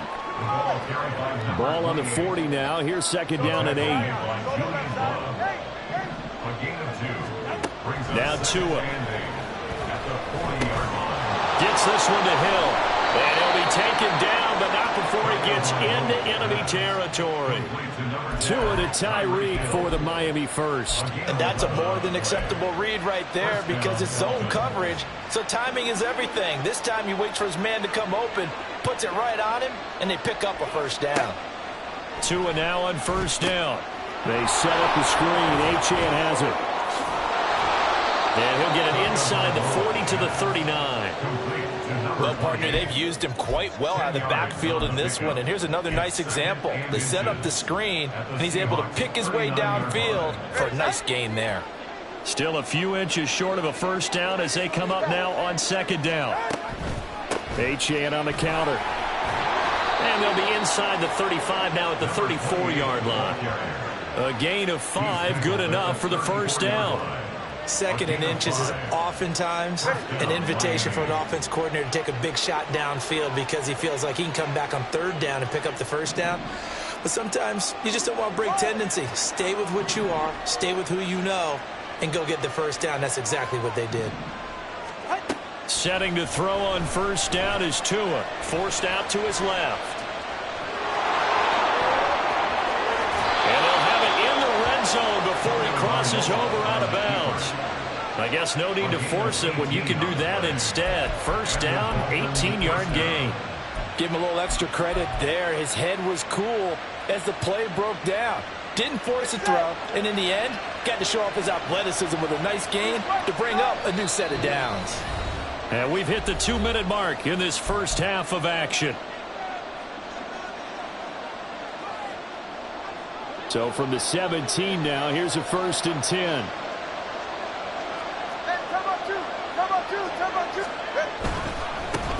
Ball on the 40 now. Here's 2nd down and 8. A gain of 2. Brings Now up Tua. at the 40-yard line. Gets this one to Hill. And he'll be taken down, but not before he gets into enemy territory. Tua to Tyreek for the Miami first. And that's a more than acceptable read right there because it's zone coverage, so timing is everything. This time he waits for his man to come open, puts it right on him, and they pick up a first down. Tua now on first down. They set up the screen. Achane has it. And he'll get it inside the 40 to the 39. Well, partner, they've used him quite well out of the backfield in this one. And here's another nice example. They set up the screen, and he's able to pick his way downfield for a nice gain there. Still a few inches short of a first down as they come up now on second down. Achane on the counter. And they'll be inside the 35 now at the 34-yard line. A gain of 5, good enough for the first down. Second and inches is oftentimes an invitation for an offense coordinator to take a big shot downfield because he feels like he can come back on third down and pick up the first down. But sometimes you just don't want to break tendency. Stay with what you are, stay with who you know, and go get the first down. That's exactly what they did. Setting to throw on first down is Tua. Forced out to his left. And he'll have it in the red zone before he crosses over out of bounds. I guess no need to force it when you can do that instead. First down, 18-yard gain. Give him a little extra credit there. His head was cool as the play broke down. Didn't force a throw, and in the end, got to show off his athleticism with a nice gain to bring up a new set of downs. And we've hit the 2-minute mark in this first half of action. So from the 17 now, here's a 1st and 10.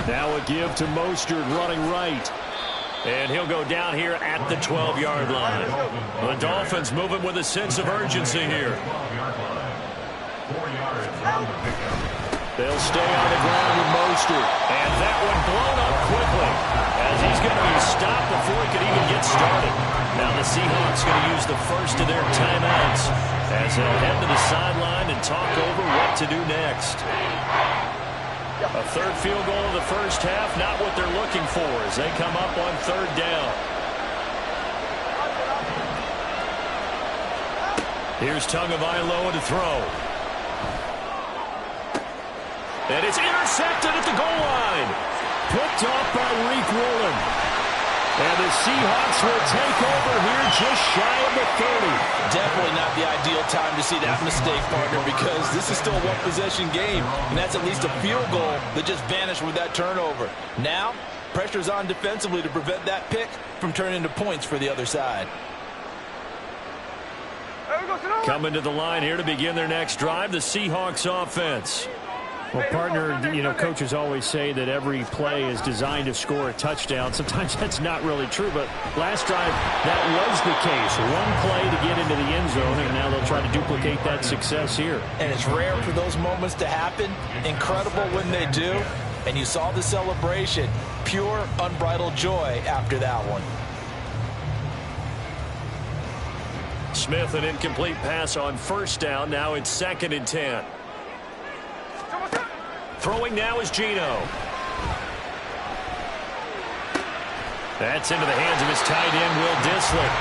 Now a give to Mostert running right. And he'll go down here at the 12-yard line. The Dolphins moving with a sense of urgency here. 4 yards from the pickup. They'll stay on the ground with Mostert. And that one blown up quickly as he's going to be stopped before he could even get started. Now the Seahawks going to use the first of their timeouts as they'll head to the sideline and talk over what to do next. A third field goal in the first half, not what they're looking for as they come up on third down. Here's Tagovailoa to throw. And it's intercepted at the goal line. Picked off by Reek Woolen. And the Seahawks will take over here just shy of the 30. Definitely not the ideal time to see that mistake, partner, because this is still a one-possession game, and that's at least a field goal that just vanished with that turnover. Now, pressure's on defensively to prevent that pick from turning into points for the other side. Coming to the line here to begin their next drive, the Seahawks offense. Well, partner, you know, coaches always say that every play is designed to score a touchdown. Sometimes that's not really true, but last drive, that was the case. One play to get into the end zone, and now they'll try to duplicate that success here. And it's rare for those moments to happen. Incredible when they do. And you saw the celebration. Pure, unbridled joy after that one. Smith, an incomplete pass on first down. Now it's 2nd and 10. Throwing now is Geno. That's into the hands of his tight end, Will Dissler.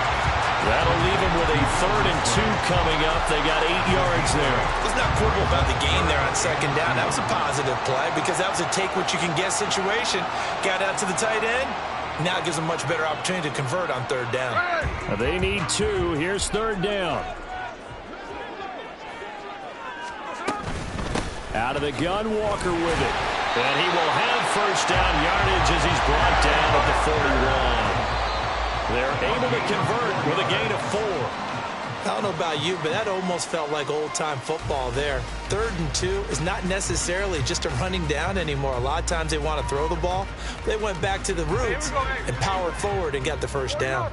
That'll leave him with a 3rd and 2 coming up. They got 8 yards there. Let's not quibble about the gain there on second down. That was a positive play because that was a take-what-you-can-get situation. Got out to the tight end. Now it gives them a much better opportunity to convert on third down. They need 2. Here's 3rd down. Out of the gun, Walker with it. And he will have first down yardage as he's brought down at the 41. They're able to convert with a gain of 4. I don't know about you, but that almost felt like old-time football there. 3rd and 2 is not necessarily just a running down anymore. A lot of times they want to throw the ball. They went back to the roots and powered forward and got the first down.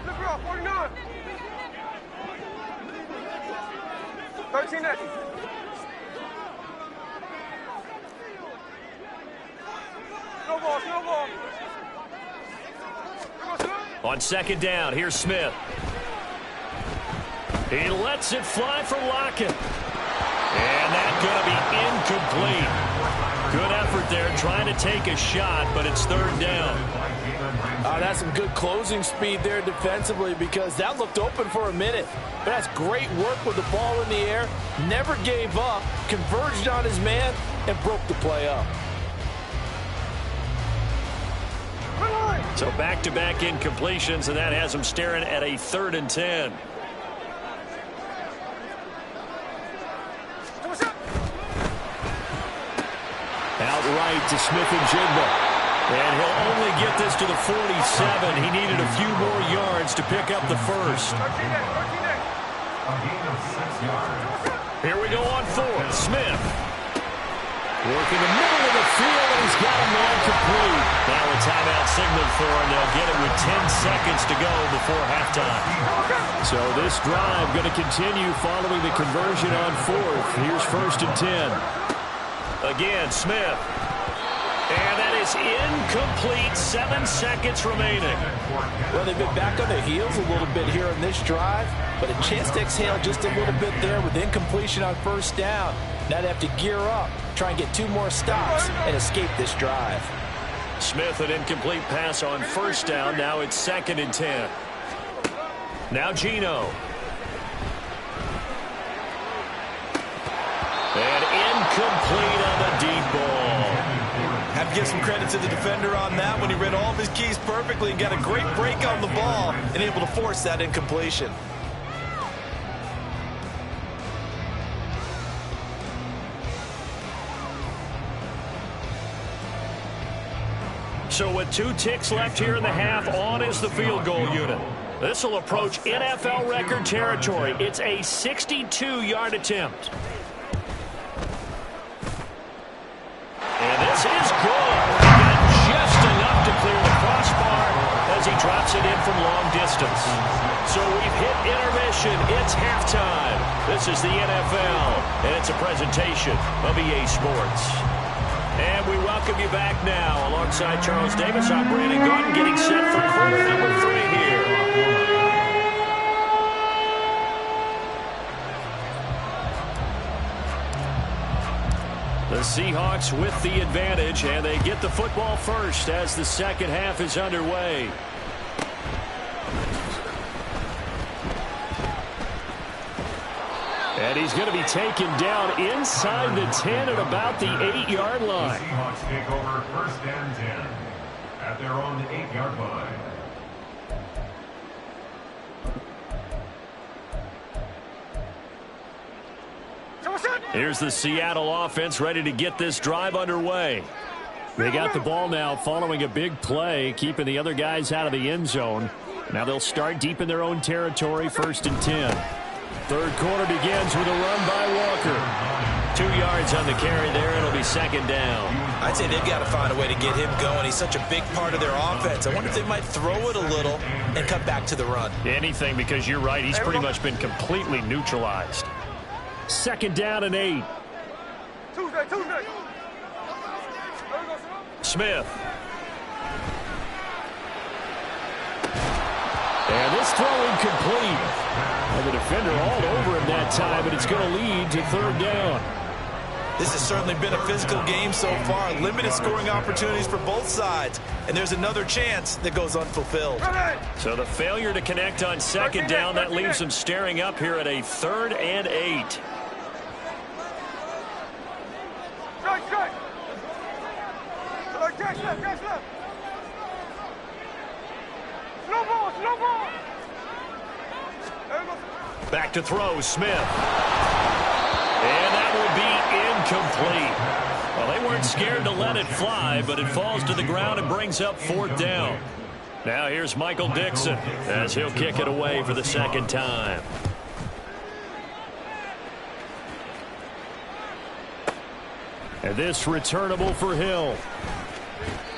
13. On second down, here's Smith. He lets it fly for Lockett. And that's going to be incomplete. Good effort there trying to take a shot, but it's third down. That's some good closing speed there defensively because that looked open for a minute. But that's great work with the ball in the air. Never gave up, converged on his man, and broke the play up. So back-to-back incompletions, and that has him staring at a 3rd and 10. Outright to Smith-Njigba. And he'll only get this to the 47. He needed a few more yards to pick up the first. Here we go on 4th. Smith. Working the middle of the field, and he's got a man complete. Now a timeout signal for him. They'll get it with 10 seconds to go before halftime. So this drive going to continue following the conversion on 4th. Here's 1st and 10. Again, Smith. And that is incomplete. 7 seconds remaining. Well, they've been back on their heels a little bit here in this drive, but a chance to exhale just a little bit there with incompletion on 1st down. Now they have to gear up, try and get 2 more stops, and escape this drive. Smith, an incomplete pass on 1st down. Now it's 2nd and 10. Now Geno. And incomplete on the deep ball. Have to give some credit to the defender on that when he read all of his keys perfectly and got a great break on the ball and able to force that incompletion. So with 2 ticks left here in the half, on is the field goal unit. This will approach NFL record territory. It's a 62-yard attempt. And this is good. Got just enough to clear the crossbar as he drops it in from long distance. So we've hit intermission. It's halftime. This is the NFL, and it's a presentation of EA Sports. And we welcome you back now. Alongside Charles Davis, I'm Brandon Gordon, getting set for quarter number 3 here. The Seahawks with the advantage, and they get the football first as the second half is underway. And he's going to be taken down inside the 10 at about the 8-yard line. The Seahawks take over 1st and 10 at their own 8-yard line. Here's the Seattle offense ready to get this drive underway. They got the ball now following a big play, keeping the other guys out of the end zone. Now they'll start deep in their own territory, 1st and 10. 3rd quarter begins with a run by Walker. 2 yards on the carry there. It'll be 2nd down. I'd say they've got to find a way to get him going. He's such a big part of their offense. I wonder if they might throw it a little and cut back to the run. Anything, because you're right. He's pretty much been completely neutralized. 2nd down and 8. Tuesday. Smith. And this throw incomplete. And the defender all over him that time, but it's going to lead to 3rd down. This has certainly been a physical game so far. Limited scoring opportunities for both sides. And there's another chance that goes unfulfilled. So the failure to connect on 2nd down, that leaves them staring up here at a 3rd and 8. Back to throw, Smith. And that will be incomplete. Well, they weren't scared to let it fly, but it falls to the ground and brings up 4th down. Now here's Michael Dixon as he'll kick it away for the 2nd time. And this returnable for Hill.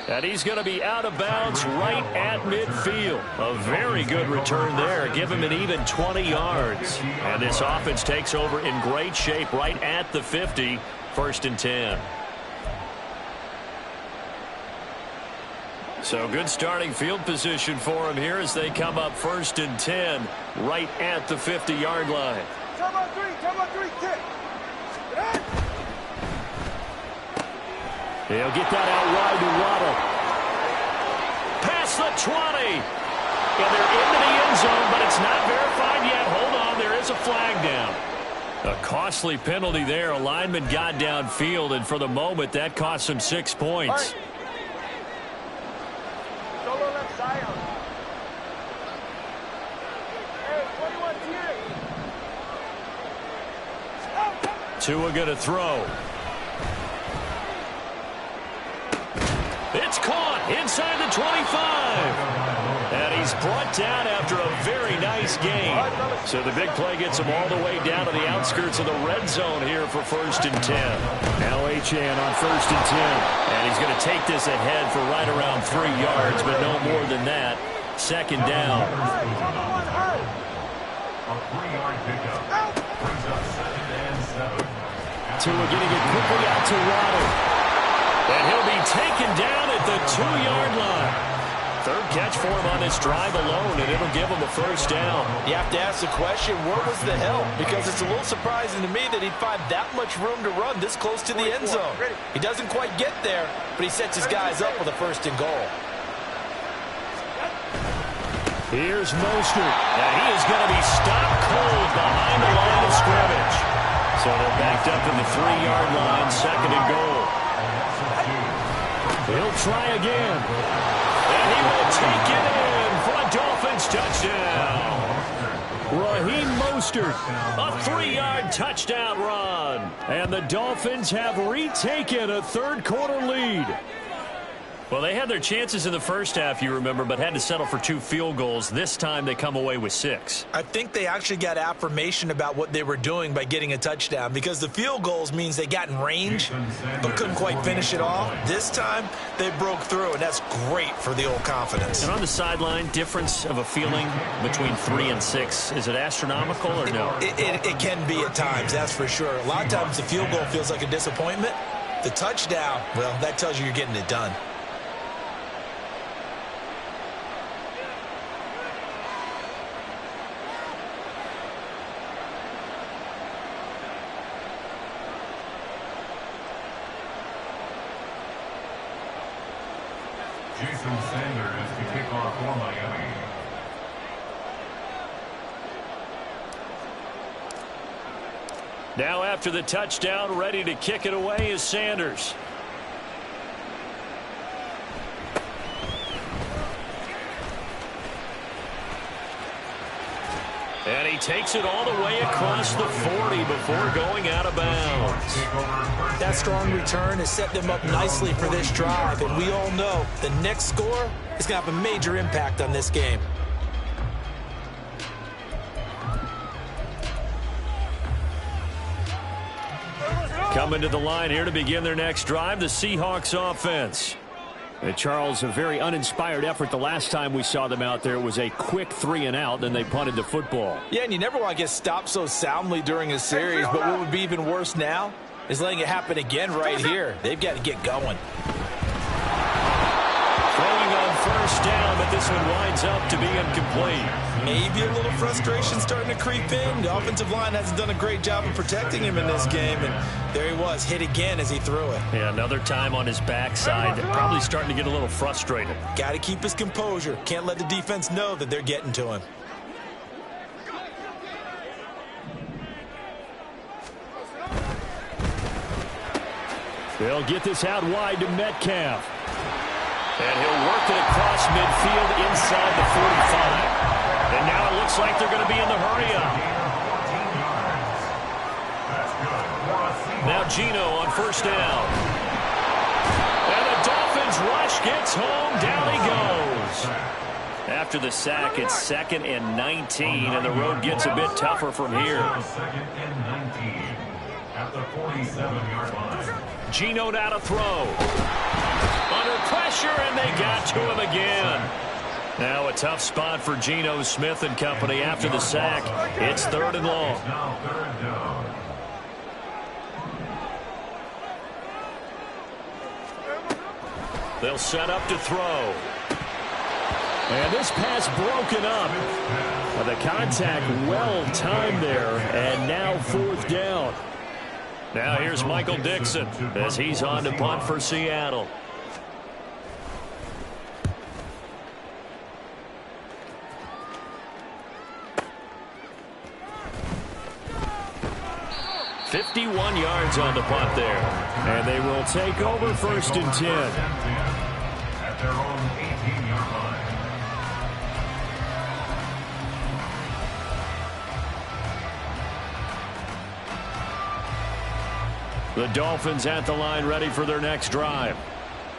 And he's going to be out of bounds right at midfield. A very good return there. Give him an even 20 yards. And this offense takes over in great shape right at the 50. 1st and 10. So good starting field position for him here as they come up 1st and 10 right at the 50-yard line. Come on, 10. He'll get that out wide to Waddle. Past the 20. And they're into the end zone, but it's not verified yet. Hold on, there is a flag down. A costly penalty there. A lineman got downfield, and for the moment, that cost him 6 points. Solo left side. Hey, 21 Tua going to throw. It's caught inside the 25. And he's brought down after a very nice game. So the big play gets him all the way down to the outskirts of the red zone here for 1st and 10. Now Achane on 1st and 10. And he's going to take this ahead for right around 3 yards, but no more than that. 2nd down. A 3-yard pickup brings up 2nd and 7. Tua getting it quickly out to Waddle. And he'll be taken down at the 2-yard line. 3rd catch for him on this drive alone, and it'll give him a 1st down. You have to ask the question, where was the help? Because it's a little surprising to me that he'd find that much room to run this close to the end zone. He doesn't quite get there, but he sets his guys up with a 1st and goal. Here's Mostert. Now he is going to be stopped cold behind the line of scrimmage. So they're backed up in the 3-yard line, 2nd and goal. He'll try again. And he will take it in for a Dolphins touchdown. Raheem Mostert, a 3-yard touchdown run. And the Dolphins have retaken a 3rd-quarter lead. Well, they had their chances in the first half, you remember, but had to settle for 2 field goals. This time they come away with 6. I think they actually got affirmation about what they were doing by getting a touchdown, because the field goals means they got in range but couldn't quite finish it off. This time they broke through, and that's great for the old confidence. And on the sideline, difference of a feeling between 3 and 6, is it astronomical or no? It can be at times, that's for sure. A lot of times the field goal feels like a disappointment. The touchdown, well, that tells you you're getting it done. Jason Sanders to kick off for Miami. Now after the touchdown, ready to kick it away is Sanders. And he takes it all the way across the 40 before going out of bounds. That strong return has set them up nicely for this drive, and we all know the next score is going to have a major impact on this game. Coming to the line here to begin their next drive, the Seahawks offense. And Charles, a very uninspired effort the last time we saw them out there. It was a quick 3-and-out, then they punted the football. Yeah, and you never want to get stopped so soundly during a series, but what would be even worse now is letting it happen again right here. They've got to get going. Throwing on 1st down, but this one winds up to be incomplete. Maybe a little frustration starting to creep in. The offensive line hasn't done a great job of protecting him in this game, and there he was, hit again as he threw it. Yeah, another time on his backside, probably starting to get a little frustrated. Got to keep his composure. Can't let the defense know that they're getting to him. They'll get this out wide to Metcalf. And he'll work it across midfield inside the 45. And now it looks like they're going to be in the hurry-up. Now Geno on 1st down. And the Dolphins rush gets home. Down he goes. After the sack, it's 2nd and 19, and the road gets a bit tougher from here. 2nd and 19 at the 47-yard line. Geno now to throw. Under pressure, and they got to him again. Now a tough spot for Geno Smith and company after the sack. It's 3rd and long. Now 3rd down. They'll set up to throw. And this pass broken up. The contact well timed there, and now fourth down. Now here's Michael Dixon as he's on to punt for Seattle. "51 yards on the punt there. And they will take over first and 10. At their own 18-yard line. The Dolphins at the line ready for their next drive.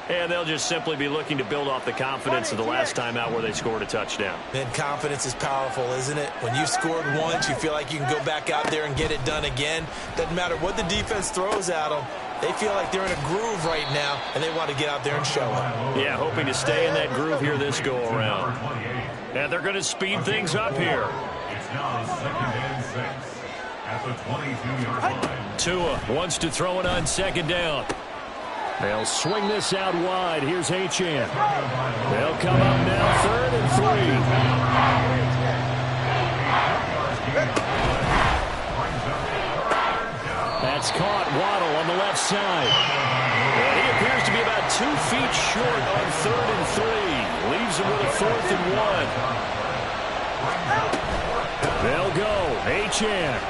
And they'll just simply be looking to build off the confidence of the last time out where they scored a touchdown. Man, confidence is powerful, isn't it? When you've scored once, you feel like you can go back out there and get it done again. Doesn't matter what the defense throws at them. They feel like they're in a groove right now, and they want to get out there and show it. Yeah, hoping to stay in that groove here this go-around. And they're going to speed things up here. It's now 2nd and 6 at the 22-yard line. Tua wants to throw it on second down. They'll swing this out wide. Here's Achane. They'll come up now 3rd and 3. That's caught. Waddle on the left side. And he appears to be about 2 feet short on 3rd and 3. Leaves him with a 4th and 1. They'll go. Achane.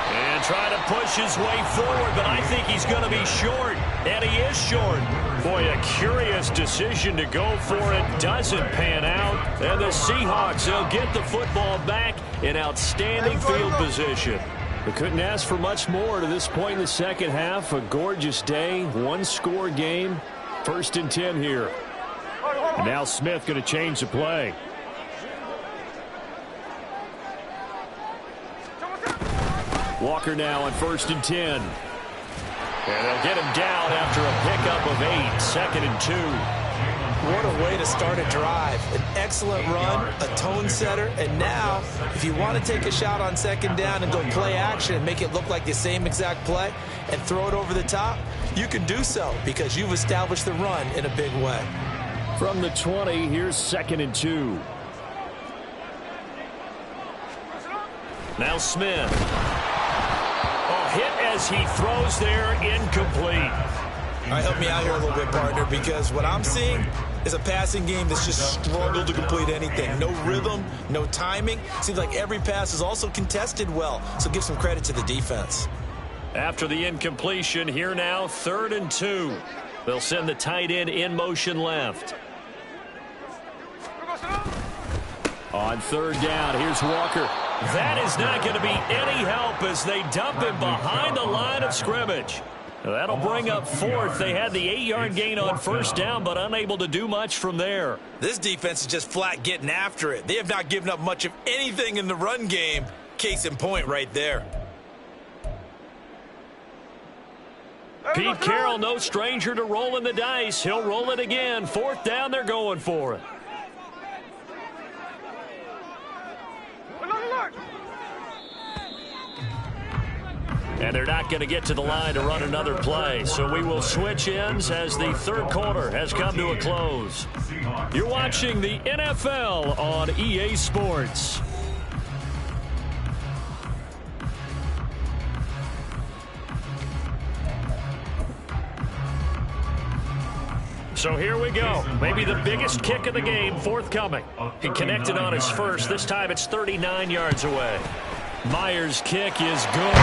And trying to push his way forward, but I think he's going to be short. And he is short. Boy, a curious decision to go for it. Doesn't pan out. And the Seahawks, they'll get the football back in outstanding field position. We couldn't ask for much more to this point in the second half. A gorgeous day, one-score game. 1st and 10 here. And now Smith going to change the play. Walker now on 1st and 10. And they'll get him down after a pickup of 8. 2nd and 2. What a way to start a drive. An excellent run, a tone setter, and now, if you want to take a shot on second down and go play action and make it look like the same exact play and throw it over the top, you can do so because you've established the run in a big way. From the 20, here's 2nd and 2. Now Smith. Hit as he throws there, incomplete. All right, help me out here a little bit, partner, because what I'm seeing is a passing game that's just struggled to complete anything. No rhythm, no timing. Seems like every pass is also contested well, so give some credit to the defense. After the incompletion, here now, 3rd and 2. They'll send the tight end in motion left. On 3rd down, here's Walker. That is not going to be any help as they dump him behind the line of scrimmage. That'll bring up 4th. They had the 8-yard gain on 1st down, but unable to do much from there. This defense is just flat getting after it. They have not given up much of anything in the run game. Case in point right there. Pete Carroll, no stranger to rolling the dice. He'll roll it again. 4th down, they're going for it. And they're not going to get to the line to run another play. So we will switch ends as the 3rd quarter has come to a close. You're watching the NFL on EA Sports. So here we go. Maybe the biggest kick of the game forthcoming. He connected on his first. This time it's 39 yards away. Myers' kick is good.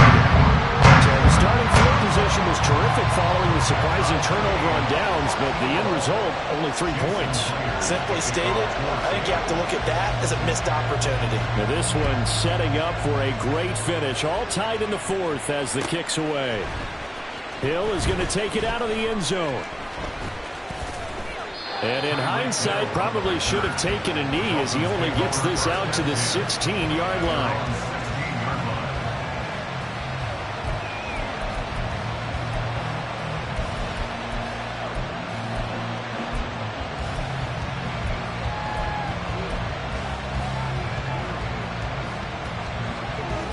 So the starting field position was terrific following the surprising turnover on downs, but the end result, only 3 points. Simply stated, I think you have to look at that as a missed opportunity. Now this one setting up for a great finish, all tied in the 4th as the kick's away. Hill is going to take it out of the end zone. And in hindsight, probably should have taken a knee as he only gets this out to the 16-yard line.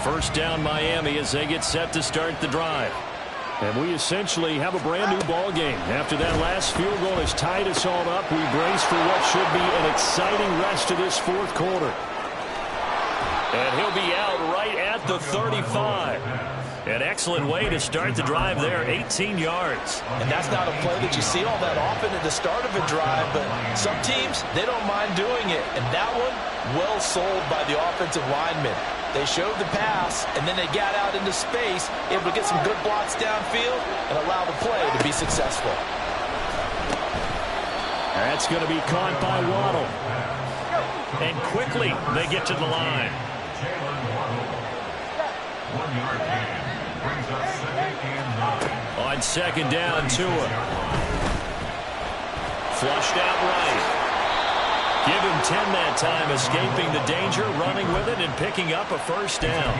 First down Miami as they get set to start the drive. And we essentially have a brand new ball game. After that last field goal has tied us all up, we brace for what should be an exciting rest of this fourth quarter. And he'll be out right at the 35. An excellent way to start the drive there, 18 yards. And that's not a play that you see all that often at the start of a drive, but some teams, they don't mind doing it. And that one, well sold by the offensive lineman. They showed the pass, and then they got out into space, able to get some good blocks downfield and allow the play to be successful. That's going to be caught by Waddle. And quickly, they get to the line. 1 yard gain. Brings up 2nd and 9. On 2nd down, Tua. Flushed out right. Give him 10 that time, escaping the danger, running with it, and picking up a first down.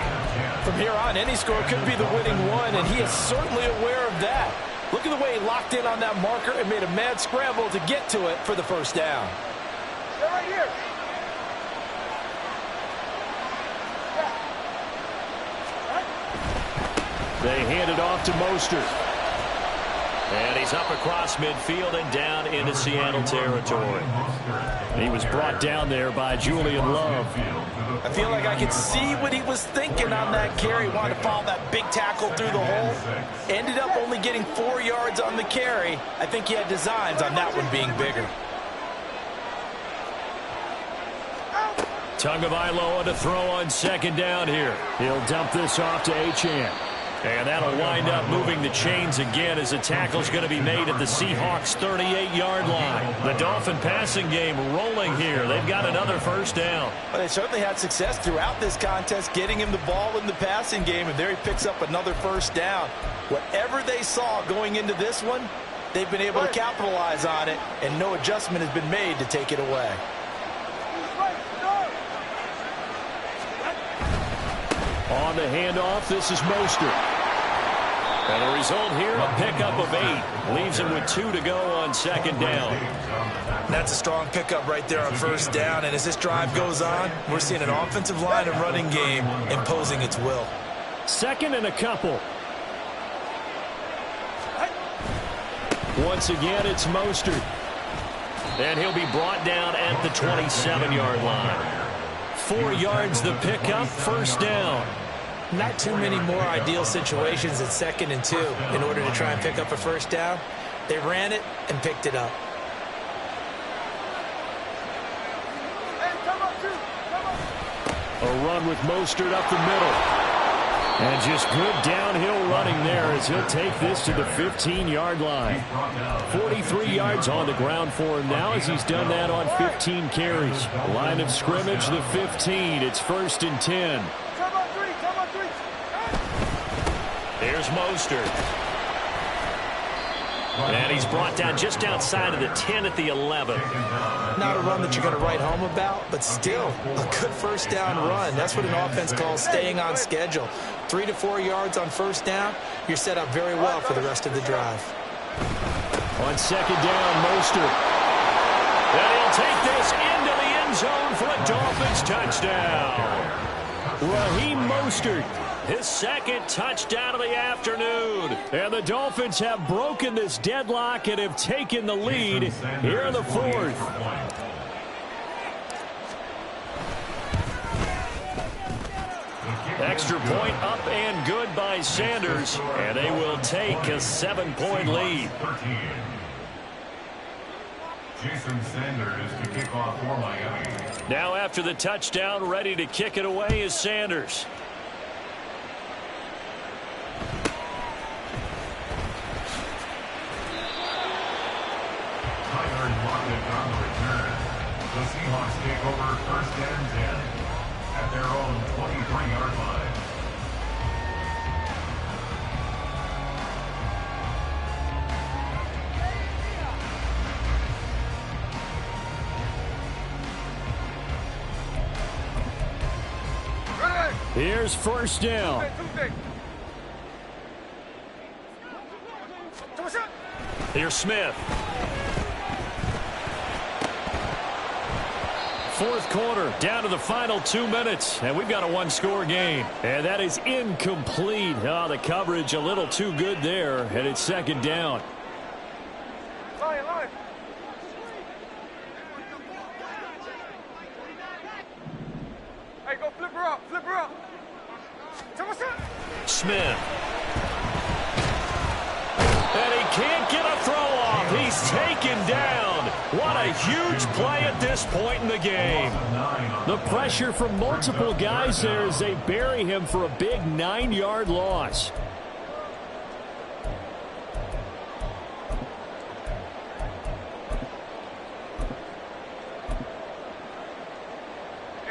From here on, any score could be the winning one, and he is certainly aware of that. Look at the way he locked in on that marker and made a mad scramble to get to it for the first down. Stay right here. They hand it off to Mostert. And he's up across midfield and down into Seattle territory. He was brought down there by Julian Love. I feel like I could see what he was thinking on that carry. Wanted to follow that big tackle through the hole. Ended up only getting 4 yards on the carry. I think he had designs on that one being bigger. Tagovailoa to throw on 2nd down here. He'll dump this off to Achane. And that'll wind up moving the chains again as the tackle's going to be made at the Seahawks' 38-yard line. The Dolphin passing game rolling here. They've got another first down. Well, they certainly had success throughout this contest getting him the ball in the passing game, and there he picks up another first down. Whatever they saw going into this one, they've been able to capitalize on it, and no adjustment has been made to take it away. On the handoff, this is Mostert. And the result here, a pickup of 8. Leaves him with 2 to go on 2nd down. That's a strong pickup right there on first down. And as this drive goes on, we're seeing an offensive line and running game imposing its will. 2nd and a couple. Once again, it's Mostert. And he'll be brought down at the 27-yard line. 4 yards the pickup, first down. Not too many more ideal situations at 2nd and 2 in order to try and pick up a first down. They ran it and picked it up. A run with Mostert up the middle. And just good downhill running there as he'll take this to the 15-yard line. 43 yards on the ground for him now as he's done that on 15 carries. Line of scrimmage, the 15. It's 1st and 10. Here's Mostert. And he's brought down just outside of the 10 at the 11. Not a run that you're going to write home about, but still a good first down run. That's what an offense calls staying on schedule. 3 to 4 yards on first down, you're set up very well for the rest of the drive. On 2nd down, Mostert. And he'll take this into the end zone for a Dolphins touchdown. Raheem Mostert, his 2nd touchdown of the afternoon. And the Dolphins have broken this deadlock and have taken the lead here in the 4th. Extra point up and good by Sanders. And they will take a 7-point lead. Jason Sanders to kick off for Miami. Now after the touchdown, ready to kick it away is Sanders. Tyler locked it on the return. The Seahawks take over 1st and 10 at their own 23-yard line. Here's 1st down. Here's Smith. fourth quarter, down to the final 2 minutes, and we've got a one-score game. And that is incomplete. Oh, the coverage a little too good there, and it's second down. Line. Hey, go flip her up. Smith. And he can't get a throw off. He's taken down. What a huge play at this point in the game. The pressure from multiple guys there as they bury him for a big 9-yard loss.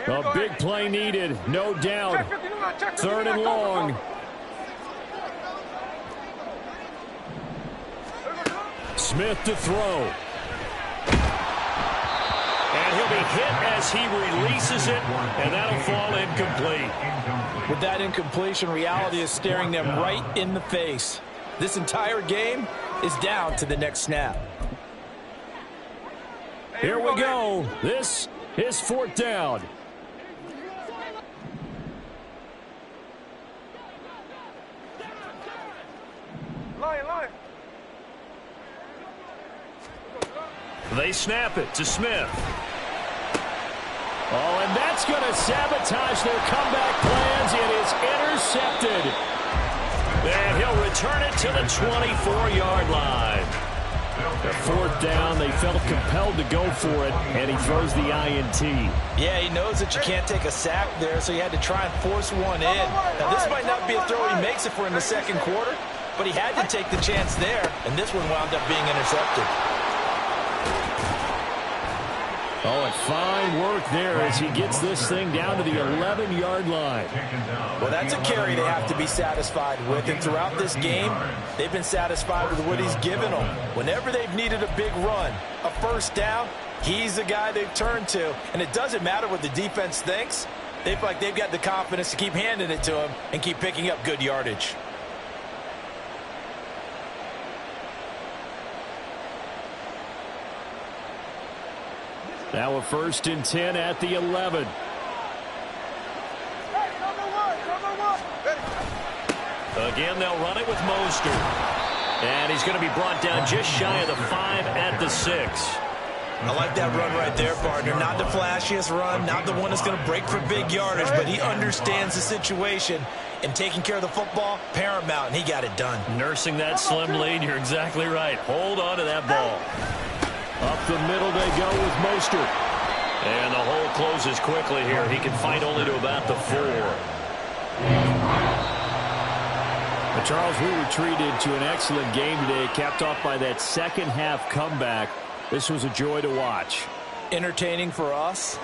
A big play needed, no doubt. Third and long. Smith to throw. And he'll be hit as he releases it, and that'll fall incomplete. With that incompletion, reality is staring them right in the face. This entire game is down to the next snap. Here we go. This is fourth down. Line. They snap it to Smith. Oh, and that's going to sabotage their comeback plans. It is intercepted. And he'll return it to the 24-yard line. The fourth down, they felt compelled to go for it, and he throws the INT. Yeah, he knows that you can't take a sack there, so he had to try and force one in. Now, this might not be a throw he makes it for in the second quarter, but he had to take the chance there, and this one wound up being intercepted. Oh, and fine work there as he gets this thing down to the 11-yard line. Well, that's a carry they have to be satisfied with, and throughout this game, they've been satisfied with what he's given them. Whenever they've needed a big run, a first down, he's the guy they've turned to, and it doesn't matter what the defense thinks. They feel like they've got the confidence to keep handing it to him and keep picking up good yardage. Now a 1st and 10 at the 11. Again, they'll run it with Mostert. And he's going to be brought down just shy of the 5 at the 6. I like that run right there, partner. Not the flashiest run, not the one that's going to break for big yardage, but he understands the situation, and taking care of the football, paramount, and he got it done. Nursing that slim lead, you're exactly right. Hold on to that ball. Up the middle they go with Mostert. And the hole closes quickly here. He can fight only to about the 4. But Charles, we were treated to an excellent game today, capped off by that second half comeback. This was a joy to watch. Entertaining for us,